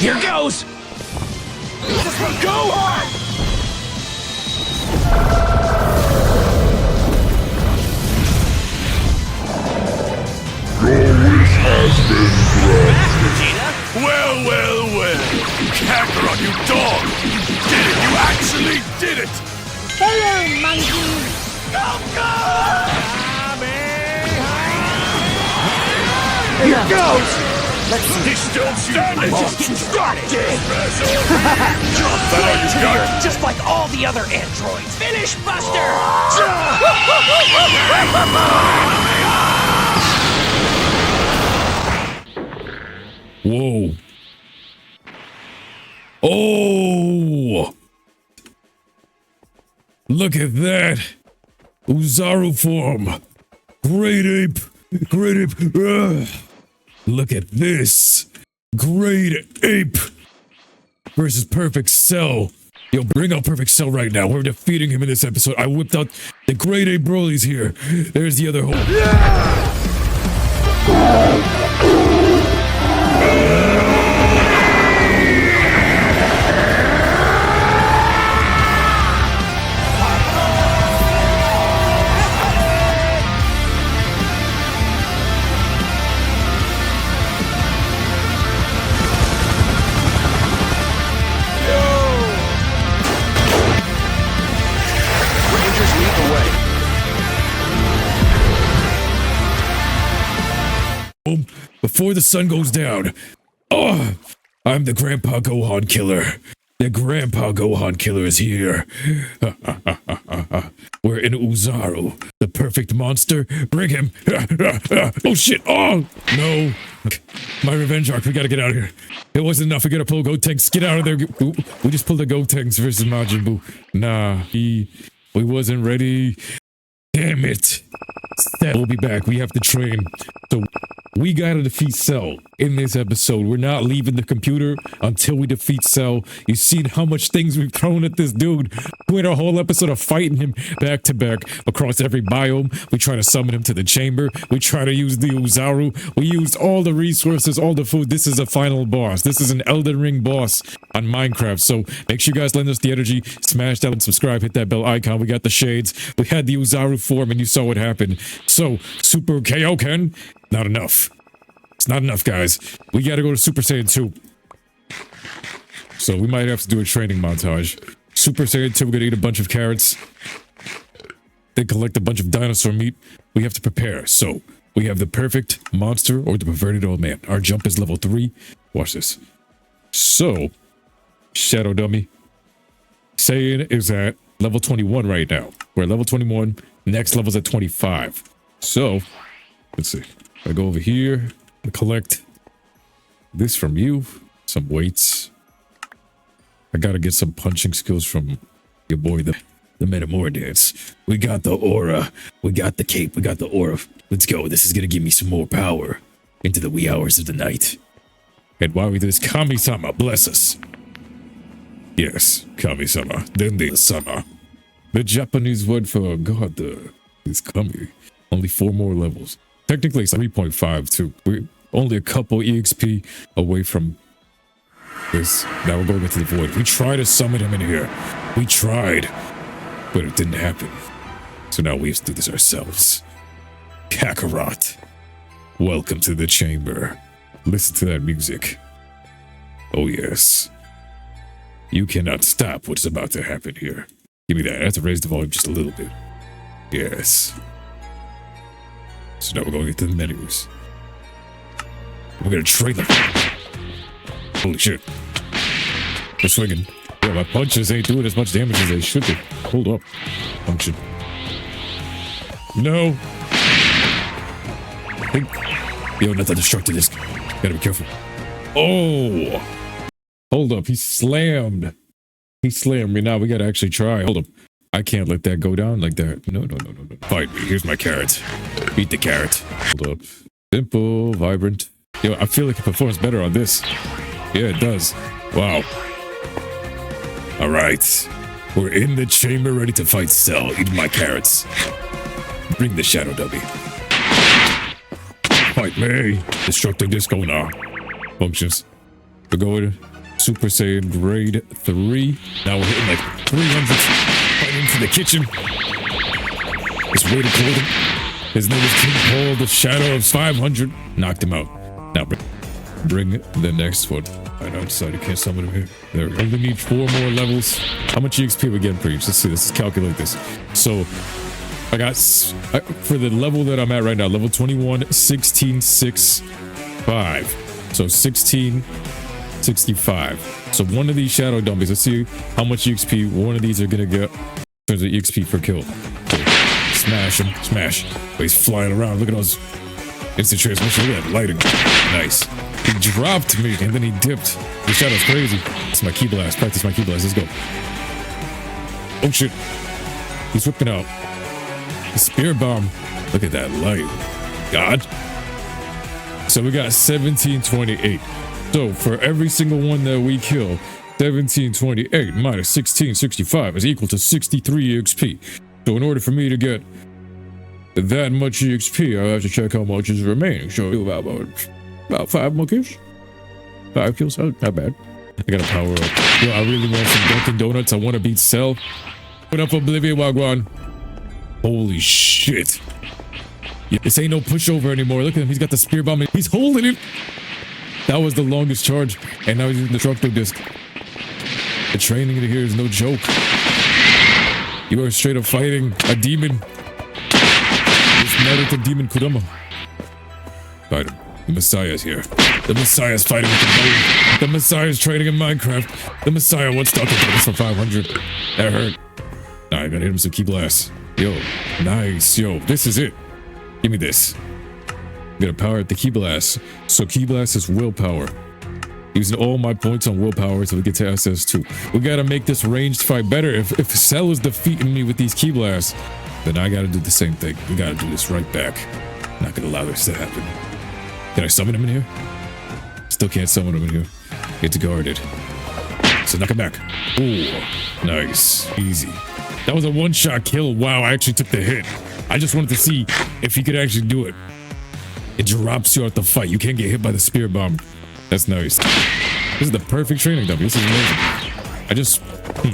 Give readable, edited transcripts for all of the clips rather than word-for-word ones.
Here goes! Go on! Your wish has been granted. Vegeta? Well. Kakarot, you dog! You did it! You actually did it! Hello, monkey. Here goes! Let's see. He's still standing! Just getting started! That all you got? Just like all the other androids. Finish, Buster! Whoa. Oh! Look at that! Uzaru form! Great ape! Great ape! Ugh. Look at this! Great ape! Versus Perfect Cell. Yo, bring out Perfect Cell right now. We're defeating him in this episode. I whipped out the Great Ape Broly's here. There's the other hole. Before the sun goes down. Oh, I'm the Grandpa Gohan killer. The Grandpa Gohan killer is here. We're in Uzaru, the perfect monster. Bring him. Oh shit. Oh no. My revenge arc. We gotta get out of here. It wasn't enough. We gotta pull Gotenks. Get out of there. We just pulled the Gotenks versus Majin Buu. Nah, we wasn't ready. Damn it. We'll be back. We have to train. So we gotta defeat Cell in this episode. We're not leaving the computer until we defeat Cell. You've seen how much things we've thrown at this dude. We had a whole episode of fighting him back to back across every biome. We try to summon him to the chamber. We try to use the Uzaru. We used all the resources, all the food. This is a final boss. This is an Elden Ring boss on Minecraft. So make sure you guys lend us the energy. Smash that and subscribe. Hit that bell icon. We got the shades. We had the Uzaru form and you saw what happened. So Super Kaioken, not enough. It's not enough, guys. We gotta go to Super Saiyan 2. So we might have to do a training montage. Super Saiyan 2, we're gonna eat a bunch of carrots. Then collect a bunch of dinosaur meat. We have to prepare. So we have the perfect monster or the perverted old man. Our jump is level 3. Watch this. So, Shadow Dummy. Saiyan is at level 21 right now. We're at level 21. Next level's at 25. So, let's see. I go over here and collect this from you. Some weights. I gotta get some punching skills from your boy, the Metamora dance. We got the aura. We got the cape. We got the aura. Let's go. This is gonna give me some more power into the wee hours of the night. And while we do this, Kami-sama, bless us. Yes, Kami-sama. Then the sama. The Japanese word for God is Kami. Only 4 more levels. Technically, it's 3.5 too. We're only a couple EXP away from this. Now we're going into the void. We tried to summon him in here. We tried, but it didn't happen. So now we have to do this ourselves. Kakarot, welcome to the chamber. Listen to that music. Oh yes. You cannot stop what's about to happen here. Give me that. I have to raise the volume just a little bit. Yes. So now we're going into the menus. We're gonna trade them. Holy shit. We're swinging. Yeah, my punches ain't doing as much damage as they should do. Hold up. Function. No. Yo, not that destructive disc. Gotta be careful. Oh. Hold up. He slammed. He slammed me. Now we gotta actually try. Hold up. I can't let that go down like that. No. Fight me. Here's my carrot. Eat the carrot. Hold up. Simple, vibrant. Yo, I feel like it performs better on this. Yeah, it does. Wow. All right. We're in the chamber ready to fight Cell. Eat my carrots. Bring the Shadow Dummy. Fight me. Destructive disco now. Functions. We're going Super Saiyan grade 3. Now we're hitting like 300 right into the kitchen. Just waited for him. His name is King Paul, the Shadow of 500. Knocked him out. Now bring the next one. Right outside, you can't summon him here. There we go. Only need 4 more levels. How much EXP we get, Preach? Let's see, let's calculate this. So, I got, for the level that I'm at right now, level 21, 16, 6, 5. So 16, 65. So one of these shadow dummies, let's see how much EXP one of these are gonna get in terms of EXP per kill. Okay. Smash him, smash. Oh, he's flying around, look at those instant transmission, look at that lighting. Nice. He dropped me and then he dipped. The shadow's crazy. It's my key blast, practice my key blast, let's go. Oh shit. He's whipping out. The spear bomb. Look at that light. God. So we got 1728. So for every single one that we kill, 1728 minus 1665 is equal to 63 EXP. So in order for me to get that much EXP, I have to check how much is remaining. So about 5 more kills. 5 kills, oh, not bad. I gotta power up. Yo, I really want some Dunkin' Donuts. I want to beat Cell. Put up Oblivion Wagwan. Holy shit. This ain't no pushover anymore. Look at him. He's got the spear bomb. He's holding it. That was the longest charge. And now he's using the Structo Disc. The training in here is no joke. You are straight up fighting a demon. It's Naruto Demon Kurama. Fight him. The Messiah's here. The Messiah's fighting with the bone. The Messiah's training in Minecraft. The Messiah wants to okay, this for 500. That hurt. Nah, I gotta hit him some key blasts. Yo, nice. Yo, this is it. Give me this. I'm gonna power at the key blast. So key blast is willpower. Using all my points on willpower until we get to SS2. We gotta make this ranged fight better. If Cell is defeating me with these key blasts, then I gotta do the same thing. We gotta do this right back. I'm not gonna allow this to happen. Can I summon him in here? Still can't summon him in here. It's guarded. So knock him back. Ooh, nice. Easy. That was a one-shot kill. Wow, I actually took the hit. I just wanted to see if he could actually do it. It drops you out the fight. You can't get hit by the spear bomb. That's nice. This is the perfect training dummy. This is amazing. I just fight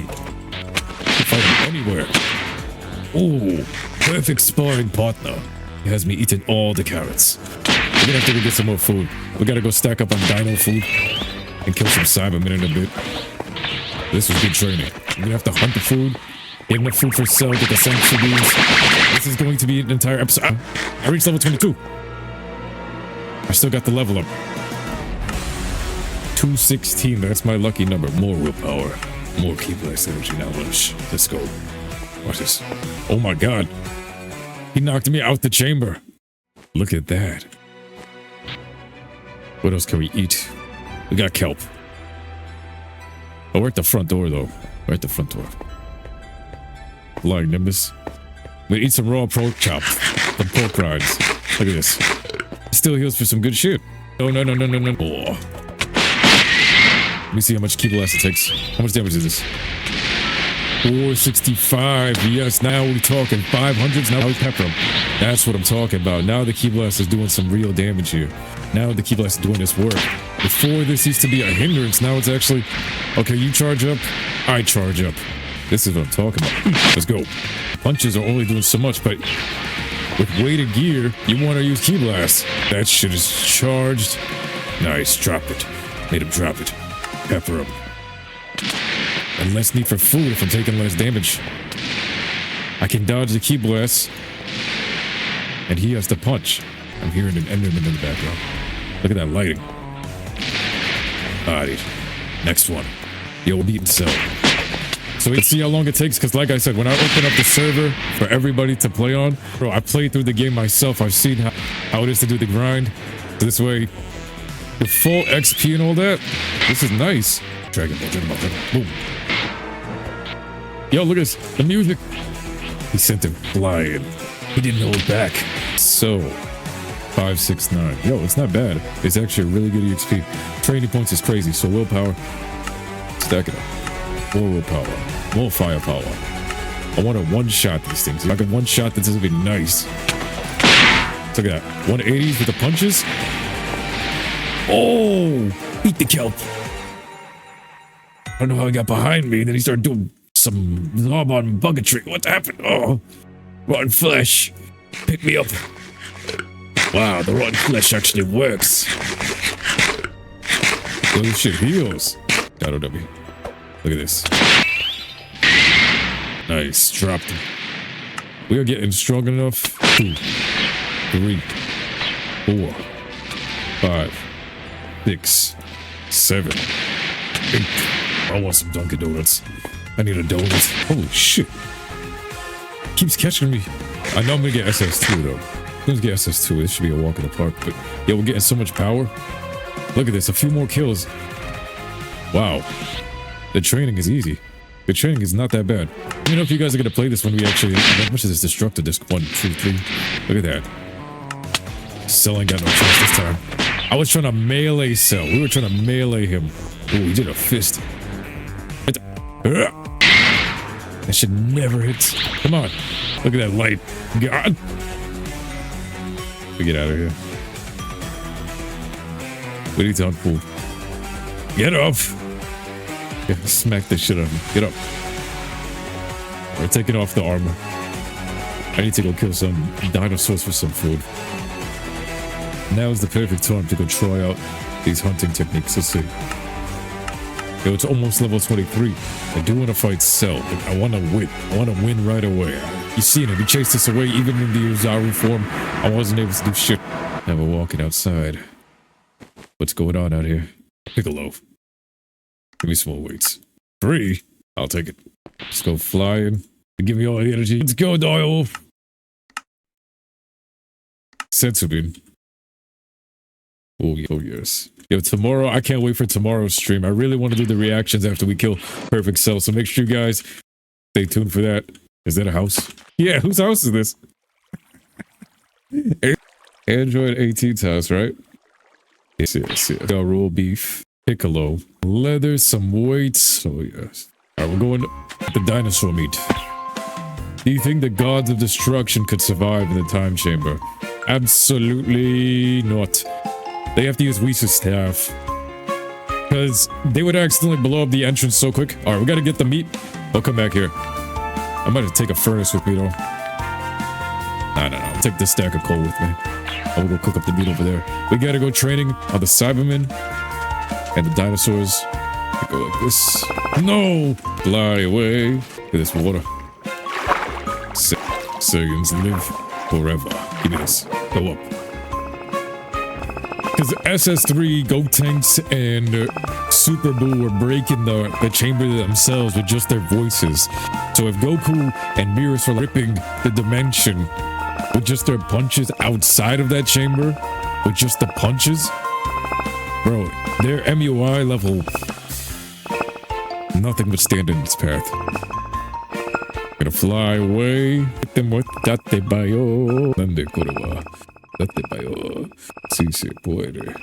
him anywhere. Ooh, perfect sparring partner. He has me eating all the carrots. We're gonna have to go get some more food. We gotta go stack up on dino food and kill some Cybermen in a bit. This was good training. We're gonna have to hunt the food, get enough food for Cell, get the sensu beans. This is going to be an entire episode. I reached level 22. I still got the level up. 216, that's my lucky number. More willpower, more key blast energy. Now let's go. Watch this. Oh my god. He knocked me out the chamber. Look at that. What else can we eat? We got kelp. Oh, we're at the front door though. We're at the front door. Flying Nimbus. We eat some raw pork chop. Some pork rinds. Look at this. Still heals for some good shit. Oh, no. Oh. Let me see how much key blast it takes. How much damage is this? 465. Yes, now we're talking 500s. Now we pepper him. That's what I'm talking about. Now the key blast is doing some real damage here. Now the key blast is doing this work. Before this used to be a hindrance. Now it's actually, okay, you charge up, I charge up. This is what I'm talking about. Let's go. Punches are only doing so much, but with weighted gear, you want to use key blast. That shit is charged. Nice, drop it. Made him drop it. Pepper him. And less need for food if I'm taking less damage. I can dodge the key blast. And he has to punch. I'm hearing an Enderman in the background. Look at that lighting. Alright. Next one. Yo, we're beating Cell. So let's see how long it takes, because like I said, when I open up the server for everybody to play on, bro, I played through the game myself. I've seen how it is to do the grind. So this way, with full XP and all that, this is nice. Dragon Ball. Boom. Yo, look at this. The music. He sent him flying. He didn't hold back. So, 569. Yo, it's not bad. It's actually a really good EXP. Training points is crazy. So willpower. Stack it up. More willpower. More firepower. I want to one-shot these things. If I can one-shot this, would be nice. Look at that. 180s with the punches. Oh! Eat the kelp. don't know how he got behind me. Then he started doing some Zarbon bucketry. What happened? Oh, rotten flesh. Pick me up. Wow, the rotten flesh actually works. Oh shit, heals. ROW. Look at this. Nice, dropped him. We are getting strong enough. 2, 3, 4, 5, 6, 7, 8. I want some Dunkin' Donuts. I need a donut. Holy shit. Keeps catching me. I know I'm gonna get SS2 though. Let's get SS2. This should be a walk in the park. But yeah, we're getting so much power. Look at this. A few more kills. Wow. The training is easy. The training is not that bad. Let me know if you guys are gonna play this when we actually. How much is this destructor disc? 1, 2, 3. Look at that. Cell ain't got no chance this time. I was trying to melee Cell. We were trying to melee him. Oh, he did a fist. That should never hit. Come on. Look at that light. God. We get out of here. We need to unfold. Get up. Yeah, smack the shit out of him. Get up. We're taking off the armor. I need to go kill some dinosaurs for some food. Now is the perfect time to go try out these hunting techniques. Let's see. Yo, it's almost level 23. I do want to fight Cell, but I want to win. I want to win right away. You seen it. He chased us away even in the Uzaru form. I wasn't able to do shit. Now we're walking outside. What's going on out here? Piccolo. Give me some more weights. 3? I'll take it. Let's go flying. Give me all the energy. Let's go, Dial. Sensubin. Oh, yes. Yo, tomorrow, I can't wait for tomorrow's stream. I really want to do the reactions after we kill Perfect Cell, so make sure you guys stay tuned for that. Is that a house? Yeah, whose house is this? Android 18's house, right? Yes. Got roll beef, Piccolo, leather, some weights. Oh, yes. All right, we're going to the dinosaur meat. Do you think the gods of destruction could survive in the time chamber? Absolutely not. They have to use Whis' staff. Because they would accidentally blow up the entrance so quick. Alright, we gotta get the meat. I'll come back here. I might have to take a furnace with me though. No. I'll take this stack of coal with me. I'll go cook up the meat over there. We gotta go training on the Cybermen. And the dinosaurs. We go like this. No! Fly away. Look at this water. Saiyans live forever. Give me this. Go up. Because SS3, Gotenks, and Super Buu were breaking the chamber themselves with just their voices. So if Goku and Beerus were ripping the dimension with just their punches outside of that chamber, with just the punches, bro, their MUI level, nothing would stand in its path. Gonna fly away. Date bayo. Nande korewa. Date bayo. Si se puede.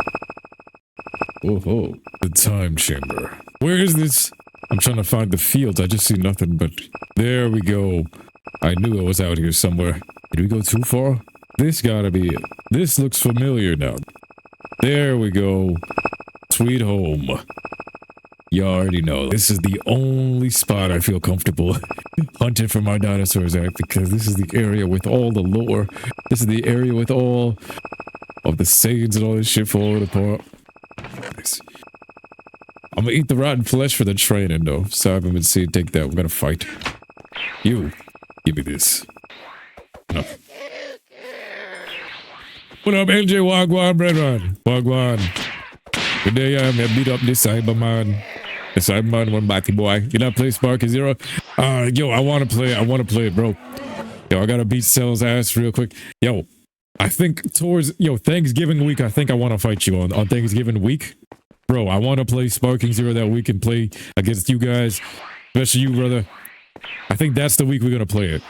Oh, the time chamber. Where is this? I'm trying to find the fields. I just see nothing, but there we go. I knew it was out here somewhere. Did we go too far? This gotta be it. This looks familiar now. There we go. Sweet home. You already know. This is the only spot I feel comfortable hunting for my dinosaurs at, because this is the area with all the lore. This is the area with all of the Saiyans and all this shit falling apart. Nice. I'm gonna eat the rotten flesh for the training though. Cyberman C, take that. We're gonna fight. You, give me this. No. What up, LJ Wagwan, brethren? Wagwan. Today I'm gonna beat up this Cyberman. The Cyberman one batty boy. You not play Sparky Zero? Yo, I wanna play it, bro. Yo, I gotta beat Cell's ass real quick. Yo, I think towards Thanksgiving week, I think I wanna fight you on Thanksgiving week. Bro, I wanna play Sparking Zero that week and play against you guys. Especially you, brother. I think that's the week we're gonna play it.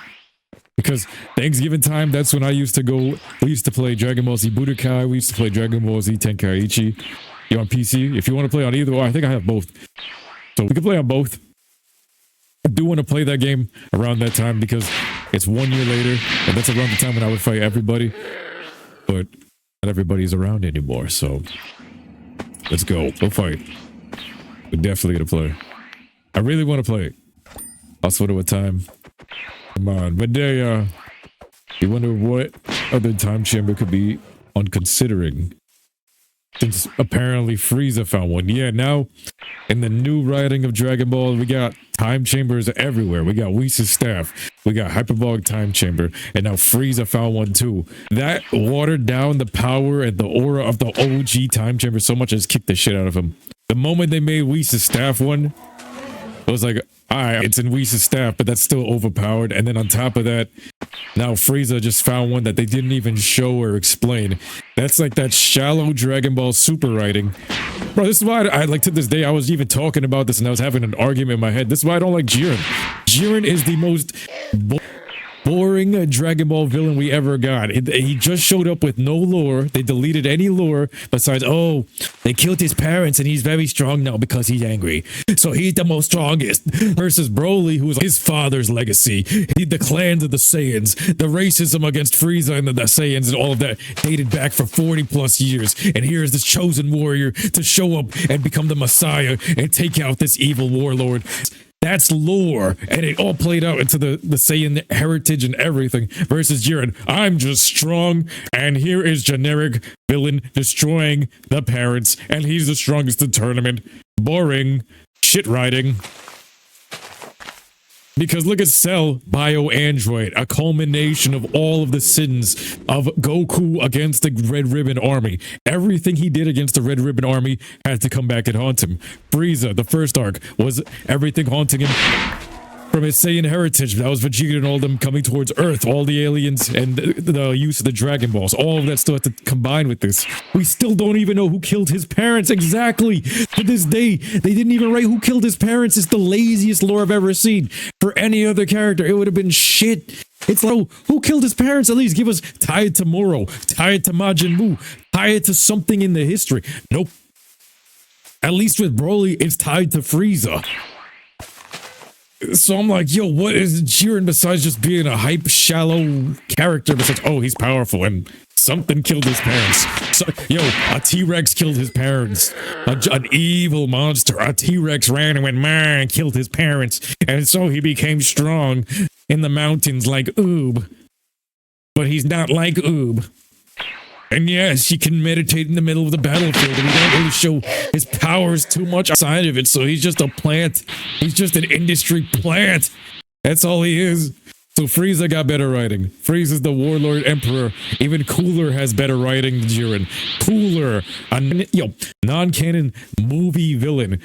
Because Thanksgiving time, that's when I used to go. We used to play Dragon Ball Z Budokai. We used to play Dragon Ball Z Tenkaichi. You're on PC. If you want to play on either, I think I have both. So we can play on both. I do want to play that game around that time because it's 1 year later. And that's around the time when I would fight everybody. But not everybody's around anymore. So let's go. We'll fight. We're definitely going to play. I really want to play it. Also wonder what time. Come on. But there, you wonder what other time chamber could be on considering. Since apparently Frieza found one. Yeah, now in the new writing of Dragon Ball, we got time chambers everywhere. We got Whis' staff. We got hyperbolic time chamber. And now Frieza found one too. That watered down the power and the aura of the OG time chamber so much as kicked the shit out of him. The moment they made Whis' staff one, it was like, alright, it's in Whis' staff, but that's still overpowered. And then on top of that, now Frieza just found one that they didn't even show or explain. That's like that shallow Dragon Ball Super writing. Bro, this is why I like to this day, I was even talking about this and I was having an argument in my head. This is why I don't like Jiren. Jiren is the most boring Dragon Ball villain we ever got. He just showed up with no lore. They deleted any lore besides, oh, they killed his parents and he's very strong now because he's angry. So he's the most strongest. Versus Broly, who was his father's legacy. The clans of the Saiyans, the racism against Frieza and the Saiyans and all of that dated back for 40 plus years. And here is this chosen warrior to show up and become the Messiah and take out this evil warlord. That's lore, and it all played out into the Saiyan heritage and everything, versus Jiren. I'm just strong, and here is generic villain destroying the parents, and he's the strongest in the tournament. Boring. Shit writing. Because look at Cell, Bio Android, a culmination of all of the sins of Goku against the Red Ribbon Army. Everything he did against the Red Ribbon Army had to come back and haunt him. Frieza, the first arc, was everything haunting him from his Saiyan heritage. That was Vegeta and all them coming towards Earth, all the aliens and the use of the Dragon Balls. All of that still had to combine with this. We still don't even know who killed his parents exactly. To this day, they didn't even write who killed his parents. It's the laziest lore I've ever seen. For any other character, it would have been shit. It's like, oh, who killed his parents? At least give us, tie it to Moro, tie it to Majin Buu, tie it to something in the history. Nope. At least with Broly, it's tied to Frieza. So I'm like, yo, what is Jiren besides just being a hype, shallow character besides, oh, he's powerful and something killed his parents. So, yo, a T-Rex killed his parents. An evil monster. A T-Rex ran and went, man, killed his parents. And so he became strong in the mountains like Oob. But he's not like Oob. And yes, he can meditate in the middle of the battlefield, and we don't really show his powers too much outside of it, so he's just a plant. He's just an industry plant. That's all he is. So Frieza got better writing. Frieza's the warlord emperor. Even Cooler has better writing than Jiren. Cooler, non-canon movie villain.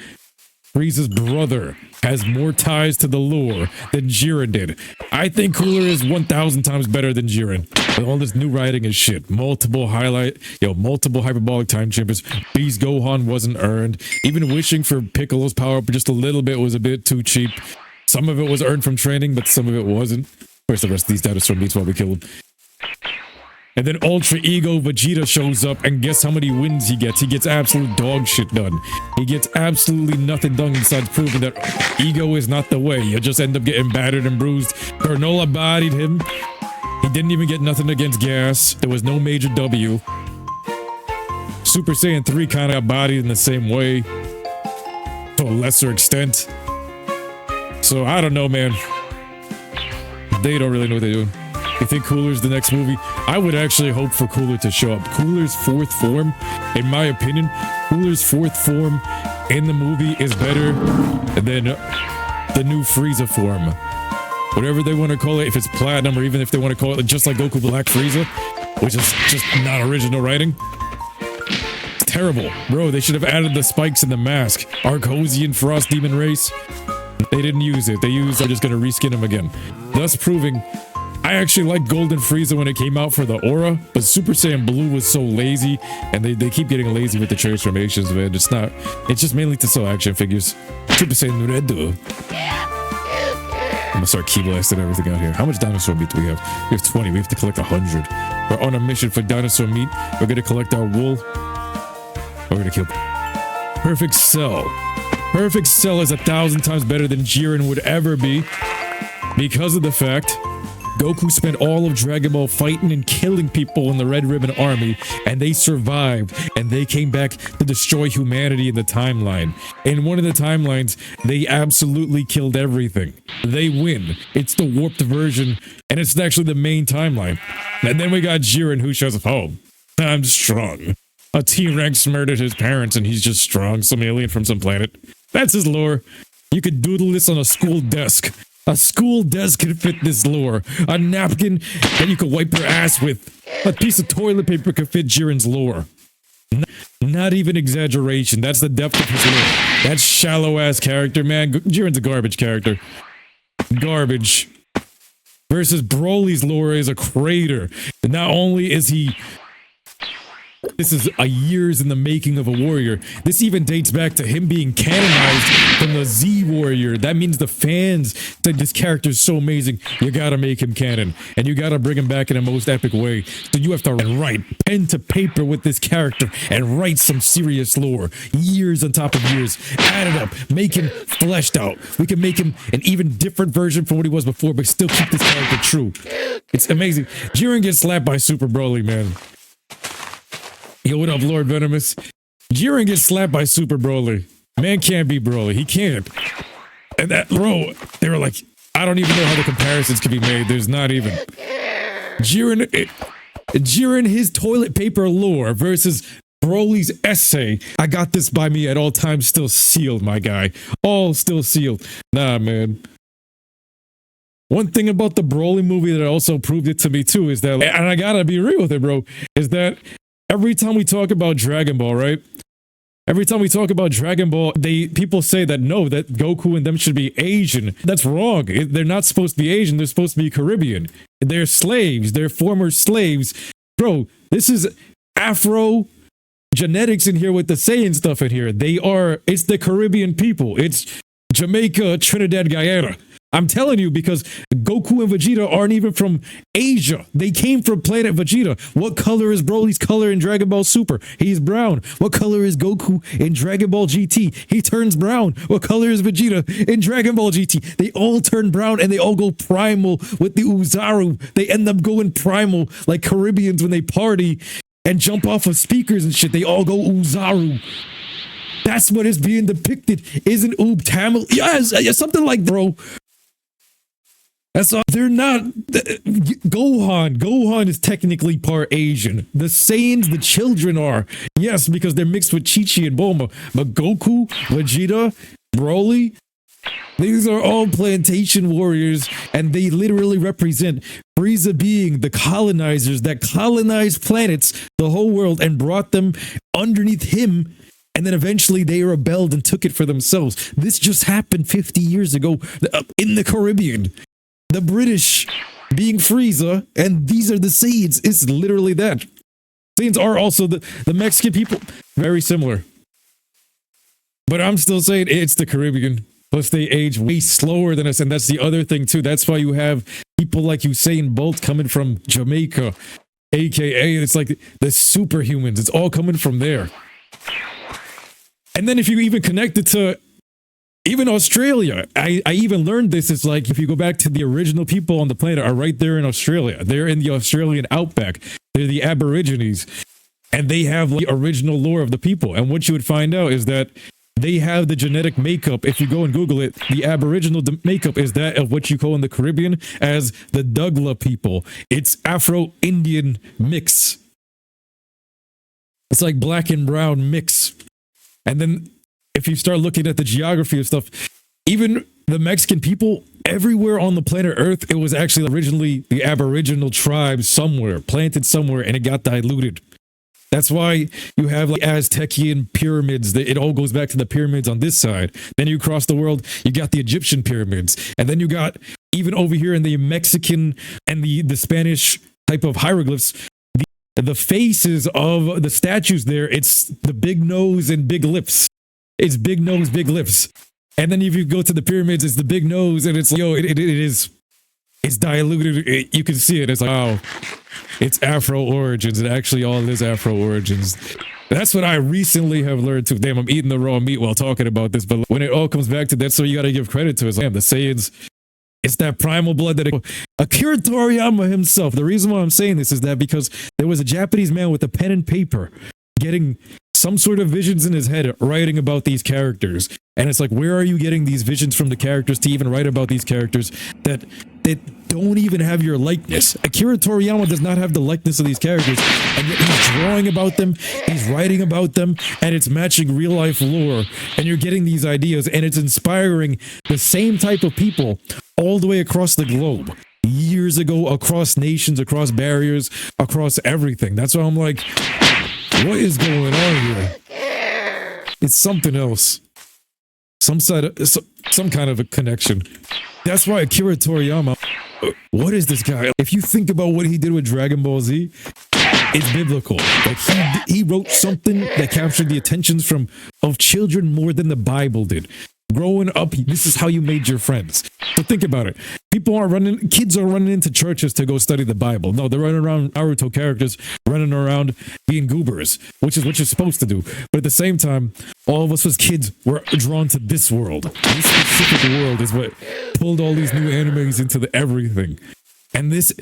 Frieza's brother has more ties to the lore than Jiren did. I think Cooler is 1,000 times better than Jiren. With all this new writing and shit. Multiple hyperbolic time chambers. Beast Gohan wasn't earned. Even wishing for Piccolo's power up just a little bit was a bit too cheap. Some of it was earned from training, but some of it wasn't. Where's the rest of these dinosaur meats while we kill them? And then Ultra Ego Vegeta shows up, and guess how many wins he gets? He gets absolute dog shit done. He gets absolutely nothing done besides proving that ego is not the way. You just end up getting battered and bruised. Granola bodied him. He didn't even get nothing against Gas. There was no major W. Super Saiyan 3 kind of got bodied in the same way. To a lesser extent. So, I don't know, man. They don't really know what they're doing. You think Cooler's the next movie? I would actually hope for Cooler to show up. Cooler's fourth form, in my opinion, Cooler's fourth form in the movie is better than the new Frieza form. Whatever they want to call it, if it's Platinum or even if they want to call it just like Goku Black Frieza, which is just not original writing. It's terrible. Bro, they should have added the spikes in the mask. Arcosian Frost Demon Race. They didn't use it. They're just going to reskin him again. Thus proving I actually liked Golden Frieza when it came out for the aura, but Super Saiyan Blue was so lazy, and they keep getting lazy with the transformations, man. It's just mainly to sell action figures. Super Saiyan Red. I'm gonna start key blasting everything out here. How much dinosaur meat do we have? We have 20. We have to collect 100. We're on a mission for dinosaur meat. We're gonna collect our wool. We're gonna kill Perfect Cell. Perfect Cell is 1,000 times better than Jiren would ever be because of the fact Goku spent all of Dragon Ball fighting and killing people in the Red Ribbon Army, and they survived, and they came back to destroy humanity in the timeline. In one of the timelines, they absolutely killed everything. They win. It's the warped version, and it's actually the main timeline. And then we got Jiren, who shows up, oh, I'm strong. A T-Rex murdered his parents, and he's just strong, some alien from some planet. That's his lore. You could doodle this on a school desk. A school desk could fit this lore. A napkin that you could wipe your ass with. A piece of toilet paper could fit Jiren's lore. Not even exaggeration. That's the depth of his lore. That shallow-ass character, man. Jiren's a garbage character. Garbage. Versus Broly's lore is a crater. Not only is he... This is a years in the making of a warrior. This even dates back to him being canonized from the Z Warrior. That means the fans said this character is so amazing, you gotta make him canon. And you gotta bring him back in a most epic way. So you have to write pen to paper with this character and write some serious lore. Years on top of years. Add it up. Make him fleshed out. We can make him an even different version from what he was before, but still keep this character true. It's amazing. Jiren gets slapped by Super Broly, man. Yo, what up, Lord Venomous? Jiren gets slapped by Super Broly. Man can't be Broly. He can't. And that, bro, they were like, I don't even know how the comparisons can be made. There's not even. Jiren, his toilet paper lore versus Broly's essay. I got this by me at all times, still sealed, my guy. All still sealed. Nah, man. One thing about the Broly movie that also proved it to me, too, is that, and I gotta be real with it, bro, is that every time we talk about Dragon Ball, right? Every time we talk about Dragon Ball, people say that no, that Goku and them should be Asian. That's wrong. They're not supposed to be Asian. They're supposed to be Caribbean. They're slaves. They're former slaves. Bro, this is Afro genetics in here with the Saiyan stuff in here. It's the Caribbean people. It's Jamaica, Trinidad, Guyana. I'm telling you, because Goku and Vegeta aren't even from Asia. They came from planet Vegeta. What color is Broly's color in Dragon Ball Super? He's brown. What color is Goku in Dragon Ball GT? He turns brown. What color is Vegeta in Dragon Ball GT? They all turn brown and they all go primal with the Uzaru. They end up going primal like Caribbeans when they party and jump off of speakers and shit. They all go Uzaru. That's what is being depicted. Isn't Oob Tamil? Yes, something like, bro. That's all. They're not. Gohan is technically part Asian. The Saiyans, the children are. Yes, because they're mixed with Chi-Chi and Bulma. But Goku, Vegeta, Broly, these are all plantation warriors, and they literally represent Frieza being the colonizers that colonized planets, the whole world, and brought them underneath him. And then eventually they rebelled and took it for themselves. This just happened 50 years ago in the Caribbean. The British being Frieza, and these are the Saiyans. It's literally that. Saiyans are also the Mexican people. Very similar. But I'm still saying it's the Caribbean. Plus they age way slower than us, and that's the other thing too. That's why you have people like Usain Bolt coming from Jamaica, aka it's like the superhumans. It's all coming from there. And then if you even connect it to even Australia, I even learned this. It's like if you go back to the original people on the planet are right there in Australia. They're in the Australian outback. They're the Aborigines. And they have the original lore of the people. And what you would find out is that they have the genetic makeup. If you go and Google it, the Aboriginal makeup is that of what you call in the Caribbean as the Dougla people. It's Afro-Indian mix. It's like black and brown mix. And then if you start looking at the geography of stuff, even the Mexican people, everywhere on the planet Earth, it was actually originally the Aboriginal tribe somewhere, planted somewhere, and it got diluted. That's why you have like Aztecian pyramids. It all goes back to the pyramids on this side. Then you cross the world, you got the Egyptian pyramids. And then you got, even over here in the Mexican and the Spanish type of hieroglyphs, the faces of the statues there, it's the big nose and big lips. It's big nose, big lips. And then if you go to the pyramids, it's the big nose, and it's like, yo, it's diluted. You can see it. It's like, wow, it's Afro origins. It actually all is Afro origins. That's what I recently have learned too. Damn, I'm eating the raw meat while talking about this, but when it all comes back to that, so you got to give credit to it. Like, damn, the Saiyans, It's that primal blood that Akira Toriyama himself. The reason why I'm saying this is that because there was a Japanese man with a pen and paper getting some sort of visions in his head writing about these characters. And it's like, where are you getting these visions from the characters to even write about these characters that don't even have your likeness? Akira Toriyama does not have the likeness of these characters, and yet he's drawing about them, he's writing about them, and it's matching real life lore, and you're getting these ideas, and it's inspiring the same type of people all the way across the globe. Years ago, across nations, across barriers, across everything. That's why I'm like, what is going on here? It's something else. Some kind of a connection. That's why Akira Toriyama, what is this guy? If you think about what he did with Dragon Ball Z, it's biblical. Like he wrote something that captured the attentions of children more than the Bible did. Growing up, this is how you made your friends. So think about it. Kids are running into churches to go study the Bible. No, they're running around Naruto characters, running around being goobers, which is what you're supposed to do. But at the same time, all of us as kids were drawn to this world. This specific world is what pulled all these new animes into everything. And this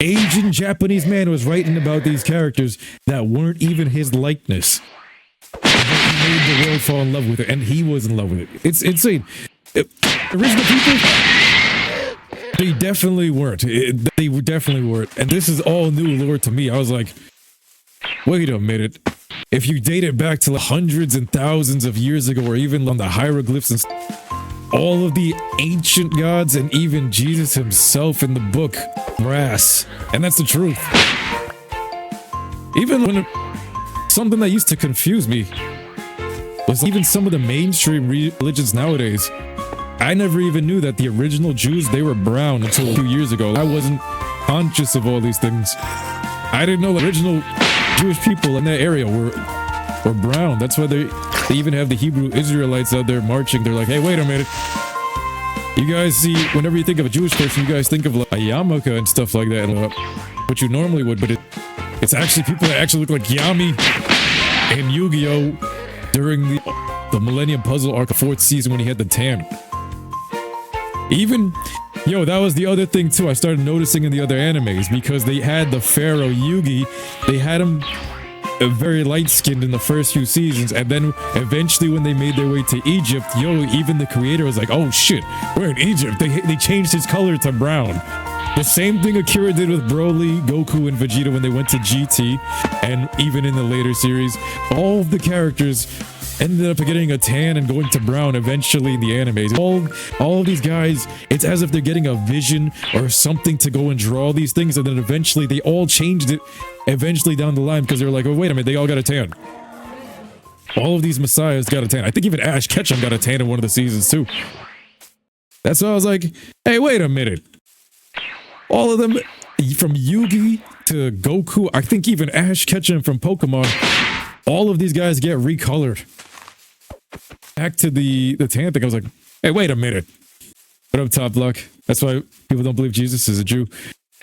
Asian Japanese man was writing about these characters that weren't even his likeness. He made the world fall in love with it, and he was in love with it. It's insane. Original people, they definitely weren't. They definitely weren't. And this is all new lore to me. I was like, wait a minute. If you date it back to hundreds and thousands of years ago, or even on the hieroglyphs and all of the ancient gods, and even Jesus himself in the book, brass. And that's the truth. Even when something that used to confuse me was even some of the mainstream religions nowadays. I never even knew that the original Jews, they were brown until a few years ago. I wasn't conscious of all these things. I didn't know the original Jewish people in that area were brown. That's why they even have the Hebrew Israelites out there marching. They're like, hey, wait a minute. You guys see, whenever you think of a Jewish person, you guys think of like a yarmulke and stuff like that, what you normally would, but it's actually people that actually look like Yami and Yu-Gi-Oh! During the Millennium Puzzle arc of 4th season when he had the tan. Even, that was the other thing too I started noticing in the other animes, because they had the Pharaoh Yugi, they had him very light-skinned in the first few seasons, and then eventually when they made their way to Egypt, even the creator was like, oh shit, we're in Egypt. They changed his color to brown. The same thing Akira did with Broly, Goku, and Vegeta when they went to GT, and even in the later series, all of the characters ended up getting a tan and going to brown eventually in the animes. All of these guys, it's as if they're getting a vision or something to go and draw these things, and then eventually they all changed it eventually down the line because they were like, oh, wait a minute, they all got a tan. All of these messiahs got a tan. I think even Ash Ketchum got a tan in one of the seasons too. That's why I was like, hey, wait a minute. All of them, from Yugi to Goku, I think even Ash Ketchum from Pokemon, all of these guys get recolored. Back to the tan thing, I was like, hey, wait a minute. What up, Top Block? That's why people don't believe Jesus is a Jew.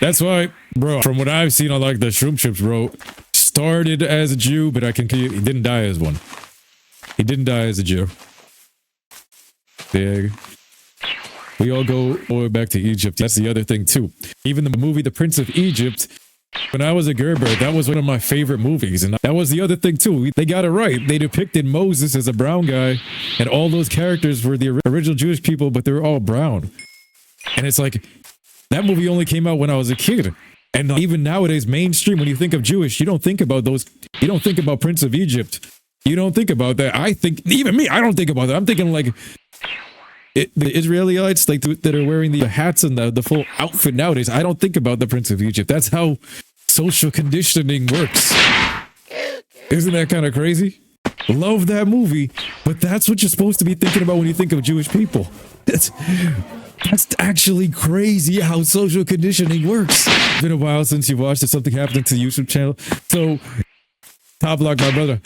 That's why, bro, from what I've seen on like the Shroom Ships, bro, started as a Jew, but he didn't die as one. He didn't die as a Jew. Big. We all go back to Egypt. That's the other thing too. Even the movie The Prince of Egypt, when I was a Gerber, that was one of my favorite movies. And that was the other thing too. They got it right. They depicted Moses as a brown guy, and all those characters were the original Jewish people, but they were all brown. And it's like, that movie only came out when I was a kid. And even nowadays, mainstream, when you think of Jewish, you don't think about those. You don't think about Prince of Egypt. You don't think about that. I think, even me, I don't think about that. I'm thinking like, the Israelites like that are wearing the hats and the full outfit nowadays. I don't think about the Prince of Egypt. That's how social conditioning works. Isn't that kind of crazy? Love that movie, but that's what you're supposed to be thinking about when you think of Jewish people. That's actually crazy how social conditioning works. It's been a while since you watched it. Something happened to the YouTube channel. So Top Block, my brother.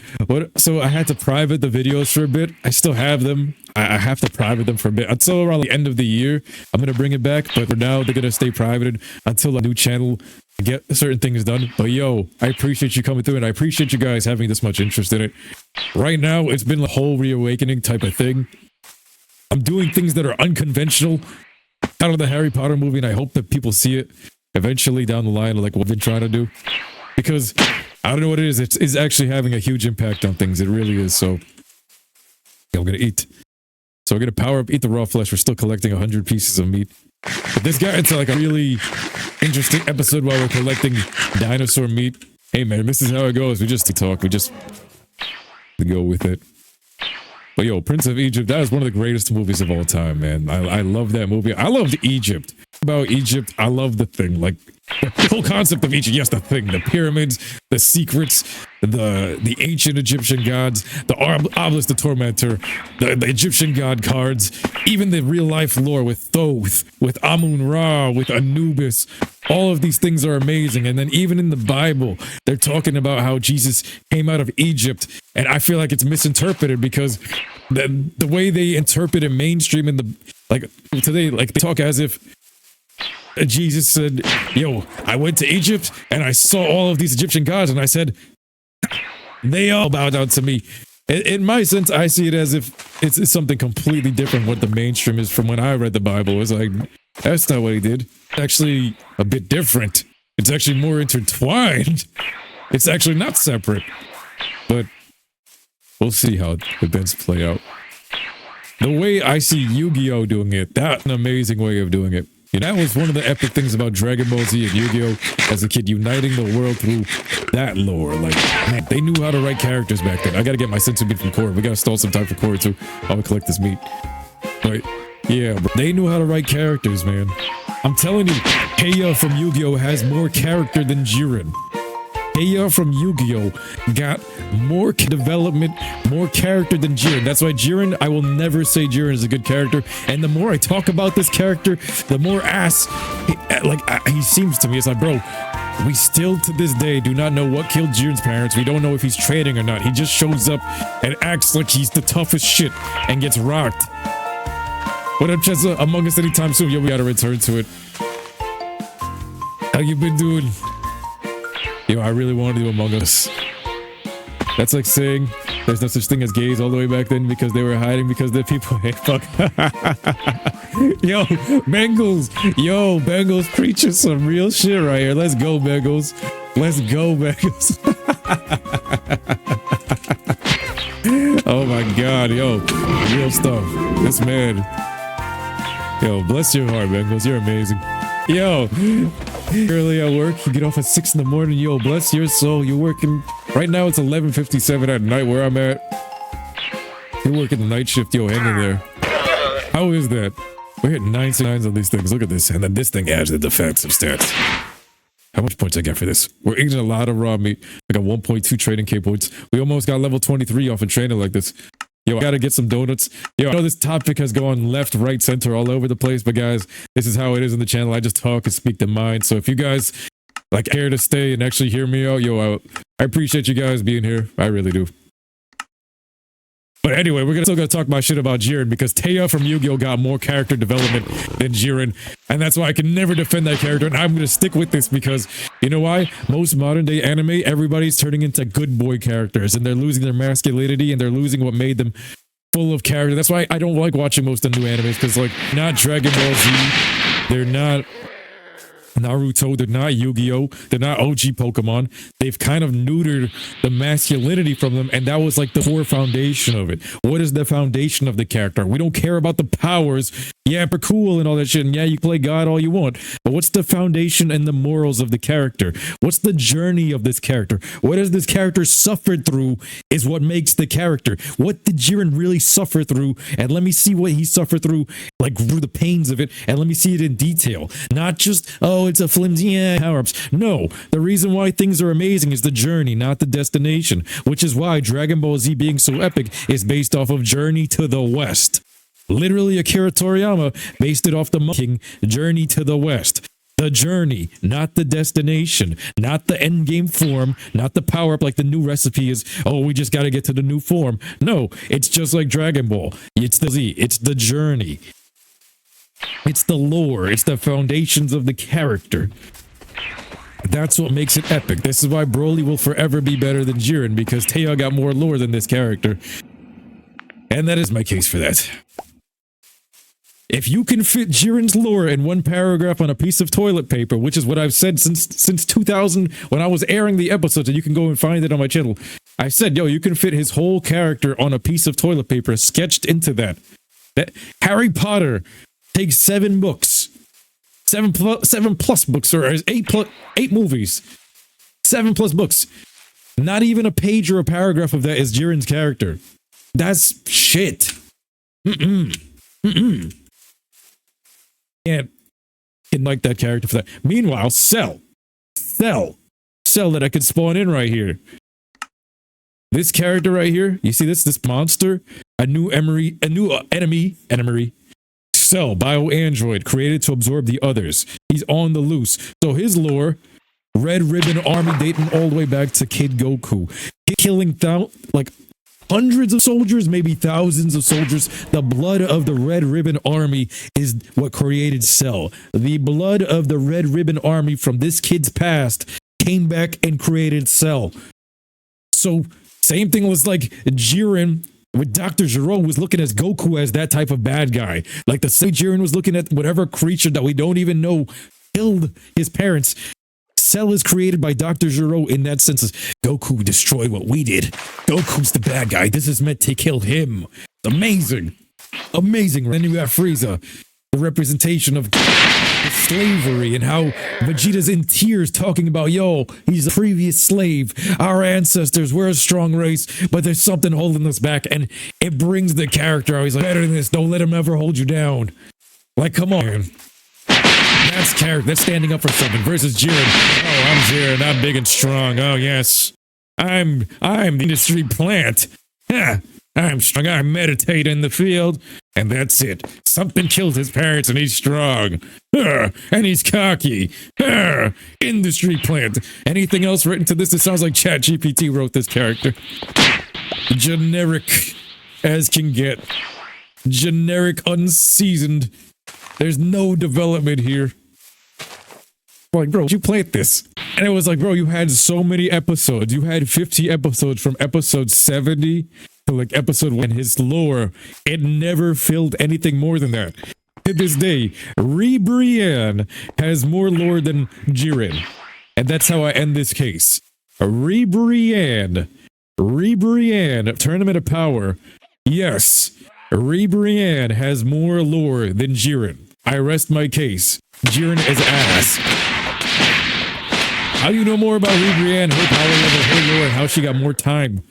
So I had to private the videos for a bit. I still have them. I have to private them for a bit until around the end of the year. I'm gonna bring it back, but for now they're gonna stay privated until a new channel get certain things done. But yo, I appreciate you coming through, and I appreciate you guys having this much interest in it. Right now, it's been a whole reawakening type of thing. I'm doing things that are unconventional. out of the Harry Potter movie, and I hope that people see it eventually down the line, like what we've been trying to do. Because I don't know what it is. It's actually having a huge impact on things. It really is. So yeah, we're gonna eat. So we're gonna power up, eat the raw flesh. We're still collecting 100 pieces of meat. But this got into like a really interesting episode while we're collecting dinosaur meat. Hey man, this is how it goes. We just talk. We just go with it. But yo, Prince of Egypt, that is one of the greatest movies of all time, man. I love that movie. I loved Egypt. About Egypt, I love the thing. Like, the whole concept of Egypt, yes, the thing. The pyramids, the secrets, the ancient Egyptian gods, the obelisk, the tormentor, the Egyptian god cards, even the real-life lore with Thoth, with Amun-Ra, with Anubis. All of these things are amazing. And then even in the Bible, they're talking about how Jesus came out of Egypt. And I feel like it's misinterpreted because the way they interpret it mainstream in the, like today, like they talk as if Jesus said, yo, I went to Egypt and I saw all of these Egyptian gods and I said, they all bowed down to me. In my sense, I see it as if it's something completely different what the mainstream is from when I read the Bible. It's like, that's not what he did. It's actually a bit different. It's actually more intertwined. It's actually not separate. But we'll see how events play out. The way I see Yu-Gi-Oh! Doing it, that's an amazing way of doing it. That was one of the epic things about Dragon Ball Z and Yu-Gi-Oh! As a kid, uniting the world through that lore. Like, man, they knew how to write characters back then. I gotta get my sensu bean from Korra. We gotta stall some time for Korra too. I'll collect this meat. But yeah, bro, they knew how to write characters, man. I'm telling you, Heiya from Yu-Gi-Oh! Has more character than Jiren. Heiya from Yu-Gi-Oh! Got more development, more character than Jiren. That's why Jiren, I will never say Jiren is a good character. And the more I talk about this character, the more ass, he seems to me. It's like, bro, we still to this day do not know what killed Jiren's parents. We don't know if he's trading or not. He just shows up and acts like he's the toughest shit and gets rocked. What up, Chessa? Among Us anytime soon. Yo, we gotta return to it. How you been doing? Yo, I really want to do Among Us. That's like saying there's no such thing as gays all the way back then because they were hiding because the people hate fuck. Yo, Bengals. Yo, Bengals preaching some real shit right here. Let's go, Bengals. Let's go, Bengals. Oh my god, yo. Real stuff. This man. Yo, bless your heart, Bengals. You're amazing. Yo. Early at work, you get off at 6 in the morning. Yo, bless your soul. You're working right now. It's 11:57 at night where I'm at. You're working the night shift. Yo, hang in there. How is that? We're hitting 969s on these things. Look at this. And then this thing adds the defensive stats. How much points I got for this? We're eating a lot of raw meat. I got 1.2 trading K points. We almost got level 23 off of training like this. Yo, I gotta get some donuts. Yo, I know this topic has gone left, right, center, all over the place, but guys, this is how it is in the channel. I just talk and speak the mind. So if you guys like care to stay and actually hear me out, yo, I appreciate you guys being here. I really do. But anyway, we're still gonna talk my shit about Jiren because Heiya from Yu-Gi-Oh! Got more character development than Jiren, and that's why I can never defend that character, and I'm gonna stick with this because, you know why? Most modern day anime, everybody's turning into good boy characters, and they're losing their masculinity, and they're losing what made them full of character. That's why I don't like watching most of the new animes, because like, not Dragon Ball Z, they're not Naruto, they're not Yu-Gi-Oh! They're not OG Pokemon. They've kind of neutered the masculinity from them, and that was like the core foundation of it. What is the foundation of the character? We don't care about the powers. Yeah, but cool and all that shit, and yeah, you play God all you want, but what's the foundation and the morals of the character? What's the journey of this character? What has this character suffered through is what makes the character. What did Jiren really suffer through? And let me see what he suffered through, like through the pains of it, and let me see it in detail. Not just, oh, it's a flimsy power-ups. No, the reason why things are amazing is the journey, not the destination, which is why Dragon Ball Z being so epic is based off of Journey to the West. Literally, Akira Toriyama based it off the King Journey to the West. The journey, not the destination, not the end game form, not the power up like the new recipe is, oh, we just got to get to the new form. No, it's just like Dragon Ball. It's the Z, it's the journey. It's the lore, it's the foundations of the character. That's what makes it epic. This is why Broly will forever be better than Jiren, because Heiya got more lore than this character. And that is my case for that. If you can fit Jiren's lore in one paragraph on a piece of toilet paper, which is what I've said since 2000 when I was airing the episodes, and you can go and find it on my channel. I said, yo, you can fit his whole character on a piece of toilet paper sketched into that. That Harry Potter takes 7 books, 7 plus books, or 8 movies, 7 plus books. Not even a page or a paragraph of that is Jiren's character. That's shit. Can't like that character for that. Meanwhile, Cell that I could spawn in right here. This character right here, you see this monster, a new enemy, Cell, bio-android, created to absorb the others. He's on the loose. So his lore, Red Ribbon Army dating all the way back to Kid Goku, killing like hundreds of soldiers, maybe thousands of soldiers. The blood of the Red Ribbon Army is what created Cell. The blood of the Red Ribbon Army from this kid's past came back and created Cell. So same thing was like Jiren with Dr. Gero was looking at Goku as that type of bad guy. Like the same Jiren was looking at whatever creature that we don't even know killed his parents. Cell is created by Dr. Gero in that sense. Goku destroyed what we did. Goku's the bad guy. This is meant to kill him. Amazing. Amazing. Then you got Frieza, the representation of slavery and how Vegeta's in tears talking about, yo, he's a previous slave. Our ancestors, we're a strong race, but there's something holding us back. And it brings the character out. He's like, better than this. Don't let him ever hold you down. Like, come on. That's character. That's standing up for something versus Jiren. Oh, I'm Jiren. I'm big and strong. Oh, yes. I'm the industry plant. Yeah, I'm strong. I meditate in the field. And that's it. Something killed his parents and he's strong. And he's cocky. Industry plant. Anything else written to this? It sounds like ChatGPT wrote this character. Generic as can get. Generic, unseasoned. There's no development here. Like, bro, you played this. And it was like, bro, you had so many episodes. You had 50 episodes from episode 70 to like episode 1. His lore, it never filled anything more than that. To this day, Ribrianne has more lore than Jiren. And that's how I end this case. Ribrianne, Tournament of Power. Yes, Ribrianne has more lore than Jiren. I rest my case. Jiren is ass. How do you know more about Ribrianne, her power level, her lore, and how she got more time